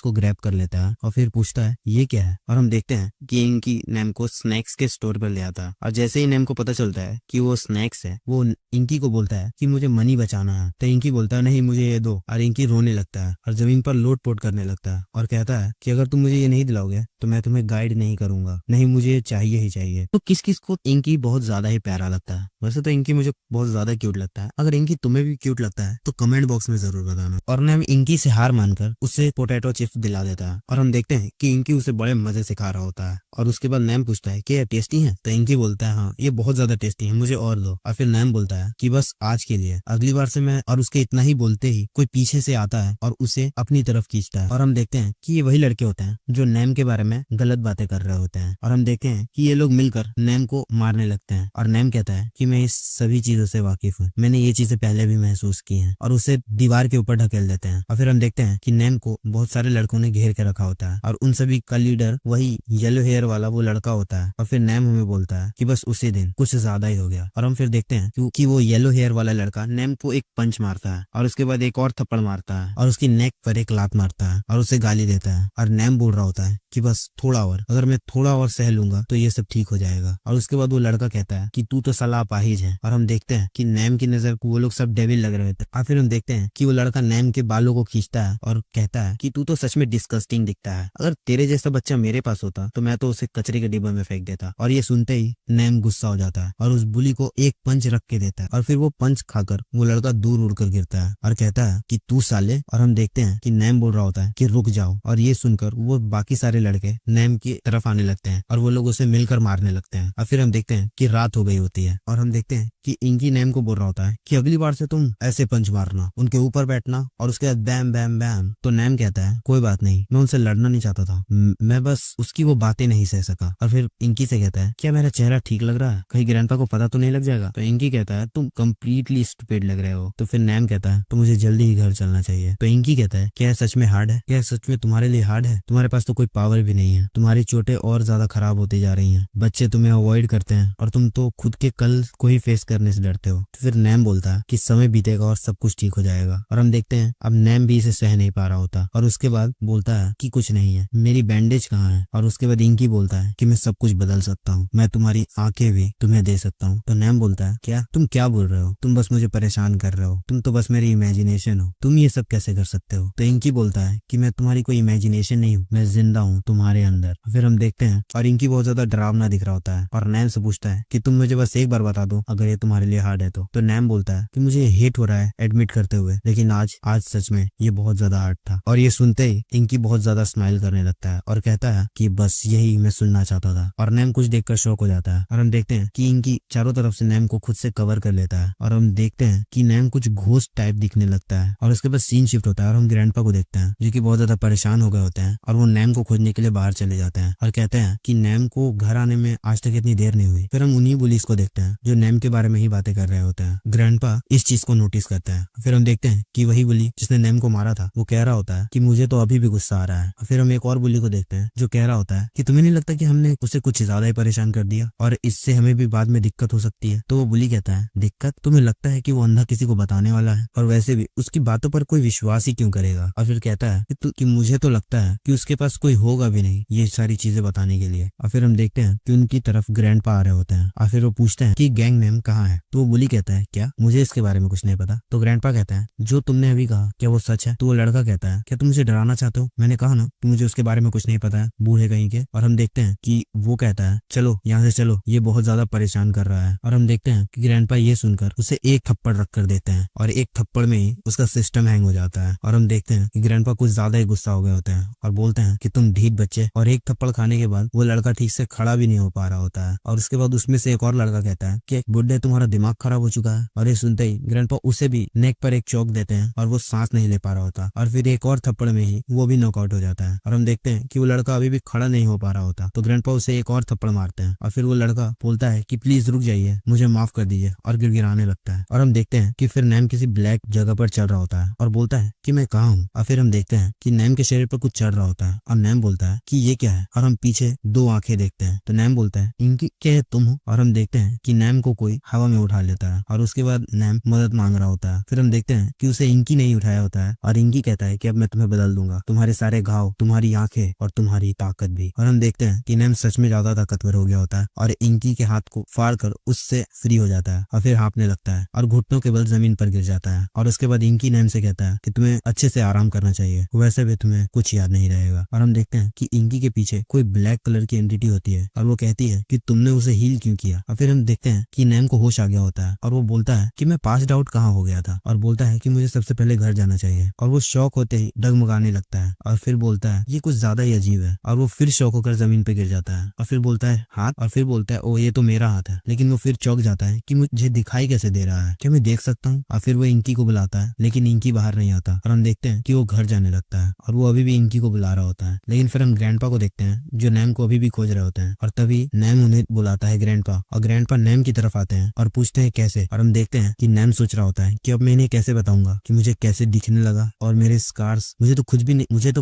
को ग्रैब कर लेता है और फिर पूछता है ये क्या है। और हम देखते हैं कि इंकी नैम को स्नैक्स के स्टोर पर ले आता है और जैसे ही नैम को पता चलता है कि वो स्नैक्स है, वो इंकी को बोलता है कि मुझे मनी बचाना है। तो इंकी बोलता है नहीं मुझे ये दो। और इंकी रोने लगता है और जमीन पर लोट पोट करने लगता है और कहता है कि अगर तुम मुझे ये नहीं दिलाओगे तो मैं तुम्हें गाइड नहीं करूंगा, नहीं मुझे ये चाहिए ही चाहिए। तो किस किस को इंकी बहुत ज्यादा ही प्यारा लगता है? वैसे तो इंकी मुझे बहुत ज्यादा क्यूट लगता है। अगर इंकी तुम्हें भी क्यूट लगता है तो कमेंट बॉक्स में जरूर बताना। और नैम इंकी से हार मानकर उसे पोटैटो चिप्स दिला देता है और हम देखते हैं कि इंकी उसे बड़े मजे से खा रहा होता है। और उसके बाद नैम पूछता है कि ये टेस्टी है? तो इंकी बोलता है हाँ ये बहुत ज्यादा टेस्टी है, मुझे और दो। और फिर नैम बोलता है कि बस आज के लिए, अगली बार से मैं। और उसके इतना ही बोलते ही कोई पीछे से आता है और उसे अपनी तरफ खींचता है। और हम देखते हैं कि ये वही लड़के होते हैं जो नैम के बारे में गलत बातें कर रहे होते हैं। और हम देखते हैं कि ये लोग मिलकर नैम को मारने लगते हैं। और नैम कहता है कि मैं इस सभी चीजों से वाकिफ हूँ, मैंने ये चीजें पहले भी महसूस की हैं। और उसे दीवार के ऊपर ढकेल देते हैं। और फिर हम देखते हैं कि नैम को बहुत सारे लड़कों ने घेर के रखा होता है और उन सभी का लीडर वही येलो हेयर वाला वो लड़का होता है। और फिर नैम हमें बोलता है कि बस उसी दिन कुछ ज्यादा ही हो गया। और हम फिर देखते हैं कि वो येलो हेयर वाला लड़का नैम को एक पंच मारता है और उसके बाद एक और थप्पड़ मारता है और उसकी नेक पर एक लात मारता है और उसे गाली देता है। और नैम बोल रहा होता है कि बस थोड़ा और, अगर मैं थोड़ा और सह लूंगा तो ये सब ठीक हो जाएगा। जाएगा। और उसके बाद वो लड़का कहता है कि तू तो साला अपाहिज है। और हम देखते हैं कि नैम की नजर को वो लोग सब डेविल लग रहे थे। और फिर हम देखते हैं कि वो लड़का नैम के बालों को खींचता है और कहता है कि तू तो सच में डिस्गस्टिंग दिखता है, अगर तेरे जैसा बच्चा मेरे पास होता तो मैं तो उसे कचरे के डिब्बे में फेंक देता। और ये सुनते ही नैम गुस्सा हो जाता है और उस बुली को एक पंच रख के देता है और फिर वो पंच खाकर वो लड़का दूर उड़कर गिरता है और कहता है कि तू साले। और हम देखते हैं कि नैम बोल रहा होता है कि रुक जाओ। और ये सुनकर वो बाकी सारे लड़के नैम की तरफ आने लगते हैं और वो लोग उसे मिलकर मारने लगते हैं। और फिर हम देखते हैं कि रात हो गई होती है और हम देखते हैं कि इंकी नैम को बोल रहा होता है कि अगली बार से तुम ऐसे पंच मारना, उनके ऊपर बैठना और उसके बाद बैम बैम बैम। तो नैम कहता है कोई बात नहीं, मैं उनसे लड़ना नहीं चाहता था, मैं बस उसकी वो बातें नहीं सह सका। और फिर इंकी से कहता है क्या मेरा चेहरा ठीक लग रहा है, कहीं ग्रैंडपा को पता तो नहीं लग जाएगा। तो इंकी कहता है तुम कंप्लीटली स्टूपिड लग रहे हो। तो फिर नैम कहता है तो मुझे जल्दी ही घर चलना चाहिए। तो इंकी कहता है क्या सच में हार्ड है, क्या सच में तुम्हारे लिए हार्ड है, तुम्हारे पास तो कोई पावर भी नहीं है, तुम्हारी चोटें और ज्यादा खराब होती जा रही हैं, बच्चे तुम्हें अवॉइड करते हैं और तुम तो खुद के कल को ही फेस करने से डरते हो। तो फिर नैम बोलता है कि समय बीतेगा और सब कुछ ठीक हो जाएगा। और हम देखते हैं अब नैम भी इसे सह नहीं पा रहा होता और उसके बाद बोलता है कि कुछ नहीं है, मेरी बैंडेज कहाँ है। और उसके बाद इंकी बोलता है कि मैं सब कुछ बदल सकता हूँ, मैं तुम्हारी आंखें भी तुम्हें दे सकता हूँ। तो नैम बोलता है क्या तुम क्या बोल रहे हो, तुम बस मुझे परेशान कर रहे हो, तुम तो बस मेरी इमेजिनेशन हो, तुम ये सब कैसे कर सकते हो। तो इंकी बोलता है कि मैं तुम्हारी कोई इमेजिनेशन नहीं हूँ, मैं जिंदा हूँ तुम्हारे अंदर। फिर हम देखते हैं और इंकी बहुत ज्यादा डरावना दिख रहा होता है और नैम से पूछता है कि तुम मुझे बस एक बार बता दो अगर ये तुम्हारे लिए हार्ड है तो नैम बोलता है कि मुझे हेट हो रहा है एडमिट करते हुए, लेकिन आज सच में ये बहुत ज्यादा हार्ड था। और ये सुनते ही इंकी बहुत ज्यादा स्माइल करने लगता है और कहता है कि बस यही मैं सुनना चाहता था। और नैम कुछ देखकर शॉक हो जाता है और हम देखते हैं कि इंकी चारों तरफ से नैम को खुद से कवर कर लेता है और हम देखते हैं कि नैम कुछ घोस्ट टाइप दिखने लगता है। और उसके बाद सीन शिफ्ट होता है और हम ग्रैंडपा को देखते हैं जो कि बहुत ज्यादा परेशान हो गए होते हैं और वो नैम को खोजने के लिए बाहर चले जाते हैं और कहते हैं कि नैम को घर आने में आज तक इतनी देर नहीं हुई। फिर हम उन्हीं बुलीज को देखते हैं जो नैम के बारे में ही बातें कर रहे होते हैं। ग्रैंडपा इस चीज को नोटिस करता है। फिर हम देखते हैं कि वही बुली जिसने नैम को मारा था वो कह रहा होता है कि मुझे तो अभी भी गुस्सा आ रहा है। फिर हम एक और बुली को देखते हैं जो कह रहा होता है कि तुम्हें नहीं लगता कि हमने उसे कुछ ज्यादा ही परेशान कर दिया और इससे हमें भी बाद में दिक्कत हो सकती है। तो वो बुली कहता है दिक्कत, तुम्हें लगता है कि वो अंधा किसी को बताने वाला है, और वैसे भी उसकी बातों पर कोई विश्वास ही क्यों करेगा। और फिर कहता है कि मुझे तो लगता है कि उसके पास कोई होगा भी नहीं ये सारी चीजें बताने के लिए। और फिर हम देखते हैं कि उनकी तरफ ग्रैंडपा आ रहे होते हैं और फिर वो पूछते हैं कि गैंग नेम कहाँ है। तो वो बुली कहता है क्या मुझे इसके बारे में कुछ नहीं पता। तो ग्रैंडपा कहता है जो तुमने अभी कहा क्या वो सच है। तो वो लड़का कहता है क्या तुम मुझे डराना चाहते हो, मैंने कहा ना कि मुझे उसके बारे में कुछ नहीं पता है, बूढ़े कहीं के। और हम देखते हैं कि वो कहता है चलो यहाँ से चलो, ये बहुत ज्यादा परेशान कर रहा है। और हम देखते हैं कि ग्रैंडपा ये सुनकर उसे एक थप्पड़ रख कर देते हैं और एक थप्पड़ में ही उसका सिस्टम हैंग हो जाता है। और हम देखते हैं कि ग्रैंडपा कुछ ज्यादा ही गुस्सा हो गए होते हैं और बोलते हैं कि तुम ढीठ बच्चे। और एक थप्पड़ खाने के बाद वो लड़का ठीक से खड़ा भी नहीं हो पा रहा होता है। और उसके बाद उसमें से एक और लड़का कहता है कि बुड्ढे तुम्हारा दिमाग खराब हो चुका है। और ये सुनते ही ग्रैंडपा उसे भी नेक पर एक चौक देते हैं और वो सांस नहीं ले पा रहा होता और फिर एक और थप्पड़ में ही वो भी नॉकआउट हो जाता है। और हम देखते हैं कि वो लड़का अभी भी खड़ा नहीं हो पा रहा होता। तो ग्रैंडपा उसे एक और थप्पड़ मारते हैं और फिर वो लड़का बोलता है कि प्लीज रुक जाइए, मुझे माफ कर दीजिए, और गिड़गिड़ाने लगता है। और हम देखते हैं कि फिर नैम किसी ब्लैक जगह पर चल रहा होता है और बोलता है कि मैं कहाँ हूँ। और फिर हम देखते हैं कि नैम के शरीर पर कुछ चढ़ रहा होता है और नैम बोलता है कि ये क्या है। और हम पीछे दो आंखें देखते हैं तो नैम बोलता है इनकी क्या है तुम हो। और हम देखते हैं कि नैम को कोई हवा में उठा लेता है और उसके बाद नैम मदद मांग रहा होता है। फिर हम देखते हैं कि उसे इंकी नहीं उठाया होता है और इंकी कहता है कि अब मैं तुम्हें बदल दूंगा, तुम्हारे सारे घाव, तुम्हारी आंखें और तुम्हारी ताकत भी। और हम देखते हैं कि नैम सच में ज्यादा ताकतवर हो गया होता है और इंकी के हाथ को फाड़ कर उससे फ्री हो जाता है और फिर हाँफने लगता है और घुटनों के बल जमीन पर गिर जाता है। और उसके बाद इंकी नैम से कहता है कि तुम्हें अच्छे से आराम करना चाहिए, वैसे भी तुम्हें कुछ याद नहीं रहेगा। और हम देखते हैं कि इंकी के पीछे कोई ब्लैक कलर की एंटिटी होती है और वो कहती है कि तुमने उसे हील क्यों किया। और फिर हम देखते हैं कि नैम को होश आ गया होता है और वो बोलता है कि मैं पास्ड आउट कहाँ हो गया था और बोलता है कि मुझे सबसे पहले घर जाना चाहिए। और वो शौक होते ही डगमगाने लगता है और फिर बोलता है ये कुछ ज्यादा ही अजीब है। और वो फिर शौक होकर जमीन पे गिर जाता है और फिर बोलता है हाथ, और फिर बोलता है ओ ये तो मेरा हाथ है। लेकिन वो फिर चौंक जाता है कि मुझे दिखाई कैसे दे रहा है, क्या मैं देख सकता हूँ। और फिर वो इंकी को बुलाता है लेकिन इंकी बाहर नहीं आता और हम देखते हैं कि वो घर जाने लगता है और वो अभी भी इंकी को बुला रहा होता है। लेकिन फिर हम ग्रैंडपा को देखते हैं जो नैम को अभी भी खोज रहे होते हैं और तभी नैम उन्हें बुलाता है ग्रैंडपा, और ग्रैंडपा नैम की तरफ आते हैं और पूछते हैं कैसे। और हम देखते हैं कि नैम सोच रहा होता है कि अब मैं इन्हें कैसे बताऊंगा कि मुझे कैसे दिखने लगा और मेरे स्कार्स, मुझे तो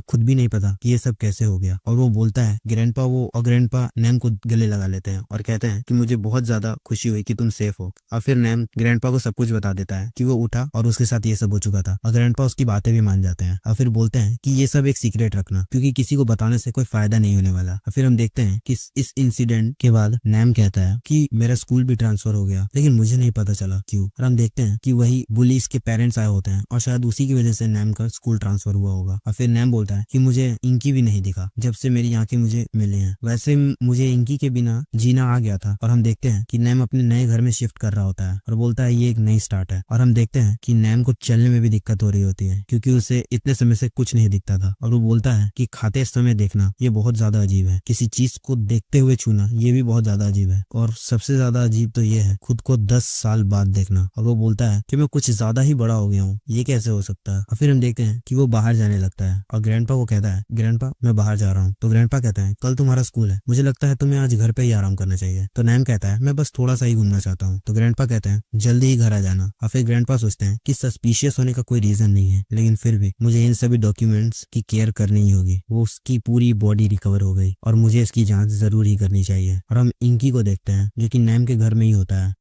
खुद भी नहीं पता कि ये सब कैसे हो गया। और वो बोलता है ग्रैंडपा नैम को गले लगा लेते हैं और कहते हैं कि मुझे बहुत ज्यादा खुशी हुई कि तुम सेफ हो। और फिर नैम ग्रैंडपा को सब कुछ बता देता है कि वो उठा और उसके साथ ये सब हो चुका था और ग्रैंडपा उसकी बातें भी मान जाते हैं और फिर बोलते हैं कि ये सब एक सीक्रेट रखना क्योंकि किसी को बताने से कोई फायदा नहीं होने वाला। और फिर हम देखते हैं कि इस इंसिडेंट इंसिडेंट के बाद नैम कहता है कि मेरा स्कूल भी ट्रांसफर हो गया, लेकिन मुझे नहीं पता चला क्यों। और हम देखते हैं कि वही बुलीज के पेरेंट्स आए होते हैं और शायद उसी की वजह से नैम का स्कूल ट्रांसफर हुआ होगा। और फिर नैम बोलता है कि मुझे इंकी भी नहीं दिखा जब से मेरी आंखें मुझे मिले हैं, वैसे मुझे इंकी के बिना जीना आ गया था। और हम देखते हैं कि नैम अपने नए घर में शिफ्ट कर रहा होता है और बोलता है ये एक नई स्टार्ट है। और हम देखते हैं कि नैम को चलने में भी दिक्कत हो रही होती है क्योंकि उसे इतने समय से कुछ नहीं दिखता था। और वो बोलता है कि खाते समय देखना ये बहुत ज्यादा अजीब है, किसी चीज को देखते हुए छूना ये भी बहुत ज्यादा अजीब है, और सबसे ज्यादा अजीब तो ये है खुद को 10 साल बाद देखना। और वो बोलता है कि मैं कुछ ज्यादा ही बड़ा हो गया हूँ, ये कैसे हो सकता है। और फिर हम देखते हैं कि वो बाहर जाने लगता है और ग्रैंडपा को कहता है ग्रैंडपा मैं बाहर जा रहा हूँ। तो ग्रैंडपा कहता है कल तुम्हारा स्कूल है, मुझे लगता है तुम्हें आज घर पे ही आराम करना चाहिए। तो नैम कहता है मैं बस थोड़ा सा ही घूमना चाहता हूँ। तो ग्रैंडपा कहते हैं जल्दी ही घर आ जाना। और फिर ग्रैंडपा सोचते हैं कि सस्पिशियस होने का कोई रीजन नहीं है, लेकिन फिर भी मुझे इन सभी डॉक्यूमेंट्स की केयर करनी ही होगी। वो उसकी पूरी बॉडी रिकवर हो गई और मुझे इसकी जांच जरूर ही करनी चाहिए। और हम इंकी को देखते हैं जो कि नैम के घर में ही होता है।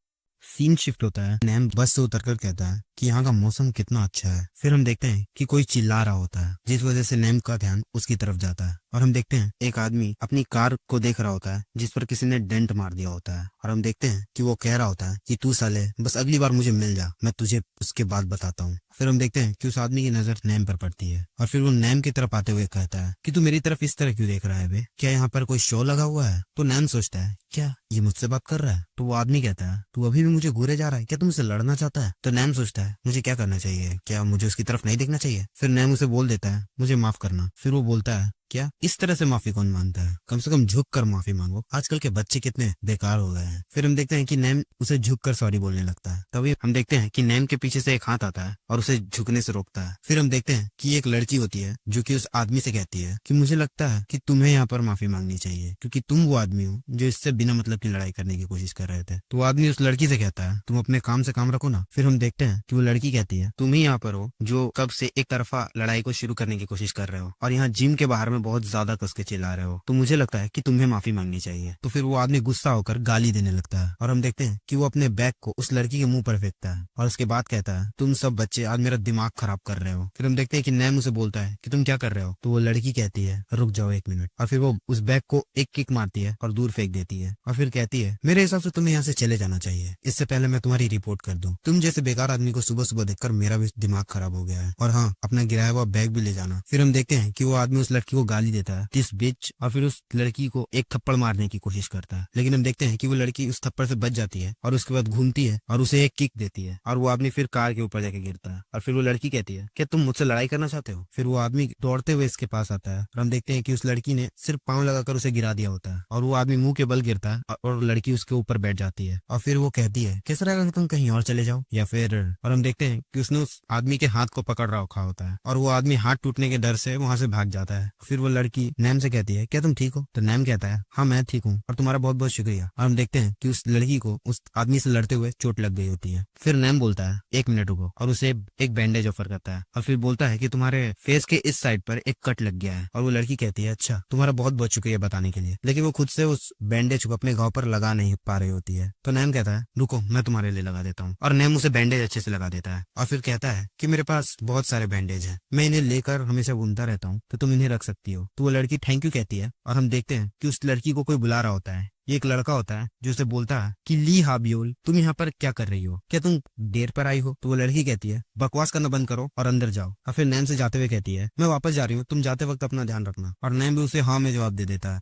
सीन शिफ्ट होता है, नैम बस से उतरकर कहता है कि यहाँ का मौसम कितना अच्छा है। फिर हम देखते हैं कि कोई चिल्ला रहा होता है जिस वजह से नैम का ध्यान उसकी तरफ जाता है। और हम देखते हैं एक आदमी अपनी कार को देख रहा होता है जिस पर किसी ने डेंट मार दिया होता है। और हम देखते हैं कि वो कह रहा होता है कि तू साले बस अगली बार मुझे मिल जा, मैं तुझे उसके बाद बताता हूँ। फिर हम देखते हैं कि उस आदमी की नजर नैम पर पड़ती है और फिर वो नैम की तरफ आते हुए कहता है कि तू मेरी तरफ इस तरह क्यों देख रहा है बे, क्या यहाँ पर कोई शो लगा हुआ है। तो नैम सोचता है क्या ये मुझसे बात कर रहा है। तो वो आदमी कहता है तू अभी भी मुझे घूरे जा रहा है, क्या तू मुझसे लड़ना चाहता है। तो नैम सोचता है मुझे क्या करना चाहिए, क्या मुझे उसकी तरफ नहीं देखना चाहिए। फिर नैम उसे बोल देता है मुझे माफ करना। फिर वो बोलता है क्या इस तरह से माफी कौन मांगता है, कम से कम झुक कर माफी मांगो, आजकल के बच्चे कितने बेकार हो गए हैं। फिर हम देखते हैं कि नैम उसे झुक कर सॉरी बोलने लगता है। तभी हम देखते हैं कि नैम के पीछे से एक हाथ आता है और उसे झुकने से रोकता है। फिर हम देखते हैं कि एक लड़की होती है जो कि उस आदमी से कहती है कि मुझे लगता है कि तुम्हें यहाँ पर माफी मांगनी चाहिए क्योंकि तुम वो आदमी हो जो इससे बिना मतलब की लड़ाई करने की कोशिश कर रहे थे। तो वो आदमी उस लड़की से कहता है तुम अपने काम से काम रखो ना। फिर हम देखते हैं कि वो लड़की कहती है तुम ही यहाँ पर हो जो कब से एक तरफा लड़ाई को शुरू करने की कोशिश कर रहे हो और यहाँ जिम के बाहर में बहुत ज्यादा के चिल्ला रहे हो, तो मुझे लगता है कि तुम्हें माफी मांगनी चाहिए। तो फिर वो आदमी गुस्सा होकर गाली देने लगता है और हम देखते हैं कि वो अपने बैग को उस लड़की के मुंह पर फेंकता है और उसके बाद कहता है तुम सब बच्चे आज मेरा दिमाग खराब कर रहे हो। फिर हम देखते हैं कि नैम उसे बोलता है कि तुम क्या कर रहे हो। तो वो लड़की कहती है रुक जाओ 1 मिनट, और फिर वो उस बैग को एक किक मारती है और दूर फेंक देती है और फिर कहती है मेरे हिसाब से तुम्हें यहाँ से चले जाना चाहिए, इससे पहले मैं तुम्हारी रिपोर्ट कर दूं। तुम जैसे बेकार आदमी को सुबह सुबह देखकर मेरा भी दिमाग खराब हो गया है, और हाँ अपना गिराया हुआ बैग भी ले जाना। फिर हम देखते हैं कि वो आदमी उस लड़की को गाली देता है दिस बिच, और फिर उस लड़की को एक थप्पड़ मारने की कोशिश करता है, लेकिन हम देखते हैं कि वो लड़की उस थप्पड़ से बच जाती है और उसके बाद घूमती है और उसे एक किक देती है और वो आदमी फिर कार के ऊपर जाके गिरता है। और फिर वो लड़की कहती है क्या तुम मुझसे लड़ाई करना चाहते हो। फिर वो आदमी दौड़ते हुए इसके पास आता है और हम देखते हैं कि उस लड़की ने सिर्फ पाँव लगाकर उसे गिरा दिया होता है और वो आदमी मुंह के बल गिरता है और लड़की उसके ऊपर बैठ जाती है और फिर वो कहती है कैसा रहेगा कि तुम कहीं और चले जाओ या फिर। और हम देखते हैं कि उसने उस आदमी के हाथ को पकड़ रखा होता है और वो आदमी हाथ टूटने के डर से वहां से भाग जाता है। फिर वो लड़की नैम से कहती है क्या तुम ठीक हो। तो नैम कहता है हाँ मैं ठीक हूँ और तुम्हारा बहुत बहुत शुक्रिया। और हम देखते हैं कि उस लड़की को उस आदमी से लड़ते हुए चोट लग गई होती है। फिर नैम बोलता है 1 मिनट रुको और उसे एक बैंडेज ऑफर करता है और फिर बोलता है कि तुम्हारे फेस के इस साइड पर एक कट लग गया है। और वो लड़की कहती है अच्छा तुम्हारा बहुत बहुत शुक्रिया बताने के लिए, लेकिन वो खुद से उस बैंडेज को अपने घाव पर लगा नहीं पा रही होती है। तो नैम कहता है रुको मैं तुम्हारे लिए लगा देता हूँ, और नैम उसे बैंडेज अच्छे से लगा देता है और फिर कहता है कि मेरे पास बहुत सारे बैंडेज हैं, मैं इन्हें लेकर हमेशा घूमता रहता हूँ, तो तुम इन्हें रख सकती हो। तो वो लड़की थैंक यू कहती है और हम देखते हैं कि उस लड़की को कोई बुला रहा होता है। ये एक लड़का होता है जो उसे बोलता है कि ली हाबियोल तुम यहाँ पर क्या कर रही हो, क्या तुम देर पर आई हो। तो वो लड़की कहती है बकवास करना बंद करो और अंदर जाओ। और फिर नैम से जाते हुए कहती है मैं वापस जा रही हूँ, तुम जाते वक्त अपना ध्यान रखना। और नैम भी उसे हाँ में जवाब दे देता है।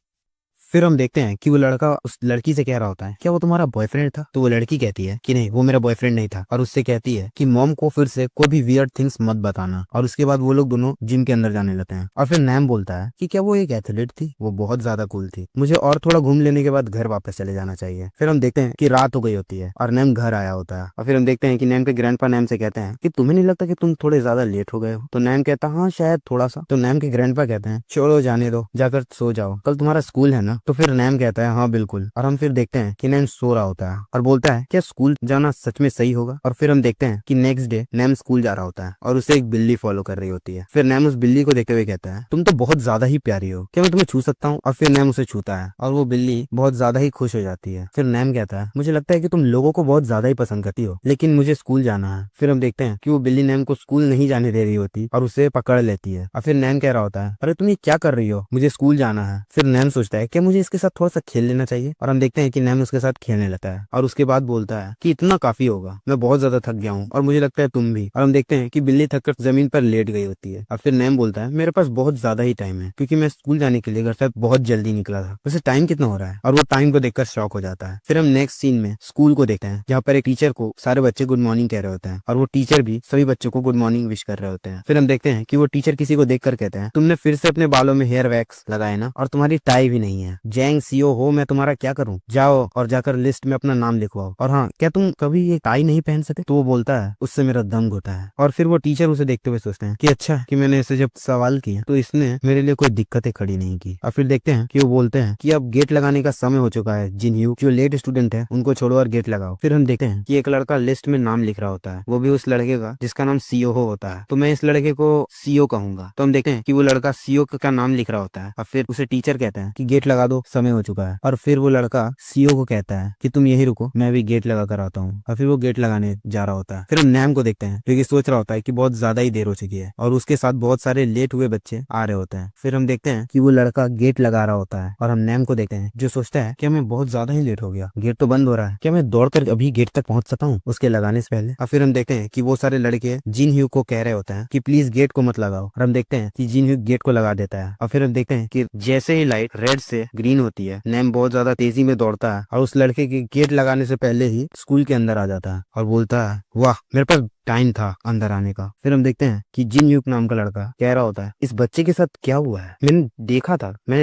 फिर हम देखते हैं कि वो लड़का उस लड़की से कह रहा होता है क्या वो तुम्हारा बॉयफ्रेंड था। तो वो लड़की कहती है कि नहीं वो मेरा बॉयफ्रेंड नहीं था, और उससे कहती है कि मॉम को फिर से कोई भी वियर्ड थिंग्स मत बताना। और उसके बाद वो लोग दोनों जिम के अंदर जाने लगते हैं। और फिर नैम बोलता है कि क्या वो एक एथलीट थी, वो बहुत ज्यादा कूल थी, मुझे और थोड़ा घूम लेने के बाद घर वापस चले जाना चाहिए। फिर हम देखते हैं कि रात हो गई होती है और नैम घर आया होता है। और फिर हम देखते हैं कि नैम के ग्रैंडपा नैम से कहते हैं कि तुम्हें नहीं लगता कि तुम थोड़े ज्यादा लेट हो गए हो। तो नैम कहता हाँ शायद थोड़ा सा। तो नैम के ग्रैंडपा कहते हैं छोड़ो जाने दो, जाकर सो जाओ, कल तुम्हारा स्कूल है ना। तो फिर नैम कहता है हाँ बिल्कुल। और हम फिर देखते हैं कि नैम सो रहा होता है और बोलता है क्या स्कूल जाना सच में सही होगा। और फिर हम देखते हैं कि नेक्स्ट डे नैम स्कूल जा रहा होता है और उसे एक बिल्ली फॉलो कर रही होती है। फिर नैम उस बिल्ली को देखते हुए कहता है तुम तो बहुत ज्यादा ही प्यारी हो, क्या मैं तुम्हें छू सकता हूँ। और फिर नैम उसे छूता है और वो बिल्ली बहुत ज्यादा ही खुश हो जाती है। फिर नैम कहता है मुझे लगता है कि तुम लोगों को बहुत ज्यादा ही पसंद करती हो, लेकिन मुझे स्कूल जाना है। फिर हम देखते हैं कि वो बिल्ली नैम को स्कूल नहीं जाने दे रही होती और उसे पकड़ लेती है। और फिर नैम कह रहा होता है अरे तुम ये क्या कर रही हो, मुझे स्कूल जाना है। फिर नैम सोचता है कि मुझे इसके साथ थोड़ा सा खेल लेना चाहिए। और हम देखते हैं कि नैम उसके साथ खेलने लगता है और उसके बाद बोलता है कि इतना काफी होगा, मैं बहुत ज्यादा थक गया हूँ और मुझे लगता है तुम भी। और हम देखते हैं कि बिल्ली थक कर जमीन पर लेट गई होती है। और फिर नैम बोलता है मेरे पास बहुत ज्यादा ही टाइम है, क्योंकि मैं स्कूल जाने के लिए घर से बहुत जल्दी निकला था। वैसे टाइम कितना हो रहा है? और वो टाइम को देखकर शॉक हो जाता है। फिर हम नेक्स्ट सीन में स्कूल को देखते हैं, जहाँ पर एक टीचर को सारे बच्चे गुड मॉर्निंग कह रहे होते हैं और वो टीचर भी सभी बच्चों को गुड मॉर्निंग विश कर रहे होते हैं। फिर हम देखते हैं कि वो टीचर किसी को देखकर कहते हैं तुमने फिर से अपने बालों में हेयर वैक्स लगाए ना, और तुम्हारी टाई भी नहीं है। जैंग सीओ हो, मैं तुम्हारा क्या करूं? जाओ और जाकर लिस्ट में अपना नाम लिखवाओ। और हाँ, क्या तुम कभी ये टाई नहीं पहन सके? तो वो बोलता है उससे मेरा दम घुटा है। और फिर वो टीचर उसे देखते हुए सोचते हैं कि अच्छा कि मैंने इसे जब सवाल किया तो इसने मेरे लिए कोई दिक्कतें खड़ी नहीं की। और फिर देखते हैं कि वो बोलते हैं कि अब गेट लगाने का समय हो चुका है, जिनह्यू जो लेट स्टूडेंट है उनको छोड़ो और गेट लगाओ। फिर हम देखते हैं कि एक लड़का लिस्ट में नाम लिख रहा होता है, वो भी उस लड़के का जिसका नाम सीओ होता है। तो मैं इस लड़के को सीओ कहूंगा। तो हम देखते हैं कि वो लड़का सीओ का नाम लिख रहा होता है और फिर उसे टीचर कहता है कि गेट लगा दो, समय हो चुका है। और फिर वो लड़का सीओ को कहता है कि तुम यही रुको, मैं भी गेट लगा कर आता हूँ। और फिर वो गेट लगाने जा रहा होता है। फिर हम नैम को देखते हैं जो कि सोच रहा होता है कि बहुत ज्यादा ही देर हो चुकी है और उसके साथ बहुत सारे लेट हुए बच्चे आ रहे होते हैं। फिर हम देखते हैं कि वो लड़का गेट लगा रहा होता है और हम नैम को देखते हैं जो सोचता है कि मैं बहुत ज्यादा ही लेट हो गया, गेट तो बंद हो रहा है, क्या मैं दौड़कर अभी गेट तक पहुंच सकता हूँ उसके लगाने से पहले। और फिर हम देखते हैं कि वो सारे लड़के जिनह्यू को कह रहे होते हैं कि प्लीज गेट को मत लगाओ। और हम देखते हैं कि जिनह्यू गेट को लगा देता है। और फिर हम देखते हैं कि जैसे ही लाइट रेड से ग्रीन होती है, नैम बहुत ज्यादा तेजी में दौड़ता है और उस लड़के के गेट लगाने से पहले ही स्कूल के अंदर आ जाता है और बोलता है वाह, मेरे पास टाइम था अंदर आने का। फिर हम देखते हैं कि जिन यूक नाम का लड़का कह रहा होता है इस बच्चे के साथ क्या हुआ है? मैंने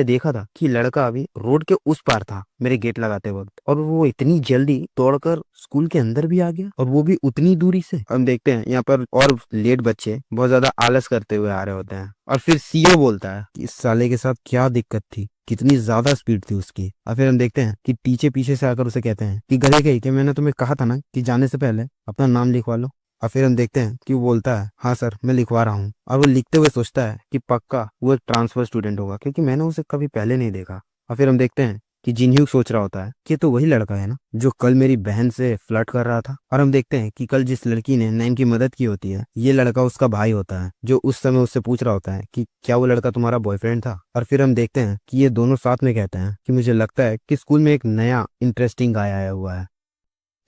देखा था कि लड़का अभी रोड के उस पार था मेरे गेट लगाते वक्त, और वो इतनी जल्दी दौड़कर स्कूल के अंदर भी आ गया, और वो भी उतनी दूरी से। हम देखते हैं यहाँ पर और लेट बच्चे बहुत ज्यादा आलस करते हुए आ रहे होते हैं। और फिर सीओ बोलता है कि इस साले के साथ क्या दिक्कत थी, कितनी ज्यादा स्पीड थी उसकी। और फिर हम देखते हैं कि टीचर पीछे से आकर उसे कहते हैं कि गधे कहीं, कि मैंने तुम्हें कहा था ना कि जाने से पहले अपना नाम लिखवा लो। और फिर हम देखते हैं कि वो बोलता है हाँ सर, मैं लिखवा रहा हूँ। और वो लिखते हुए सोचता है कि पक्का वो एक ट्रांसफर स्टूडेंट होगा, क्योंकि मैंने उसे कभी पहले नहीं देखा। और फिर हम देखते हैं कि जिनह्यू सोच रहा होता है कि ये तो वही लड़का है ना जो कल मेरी बहन से फ्लर्ट कर रहा था। और हम देखते हैं कि कल जिस लड़की ने नैम की मदद की होती है, ये लड़का उसका भाई होता है, जो उस समय उससे पूछ रहा होता है कि क्या वो लड़का तुम्हारा बॉयफ्रेंड था। और फिर हम देखते हैं कि ये दोनों साथ में कहते हैं कि मुझे लगता है कि स्कूल में एक नया इंटरेस्टिंग गाय आया हुआ है।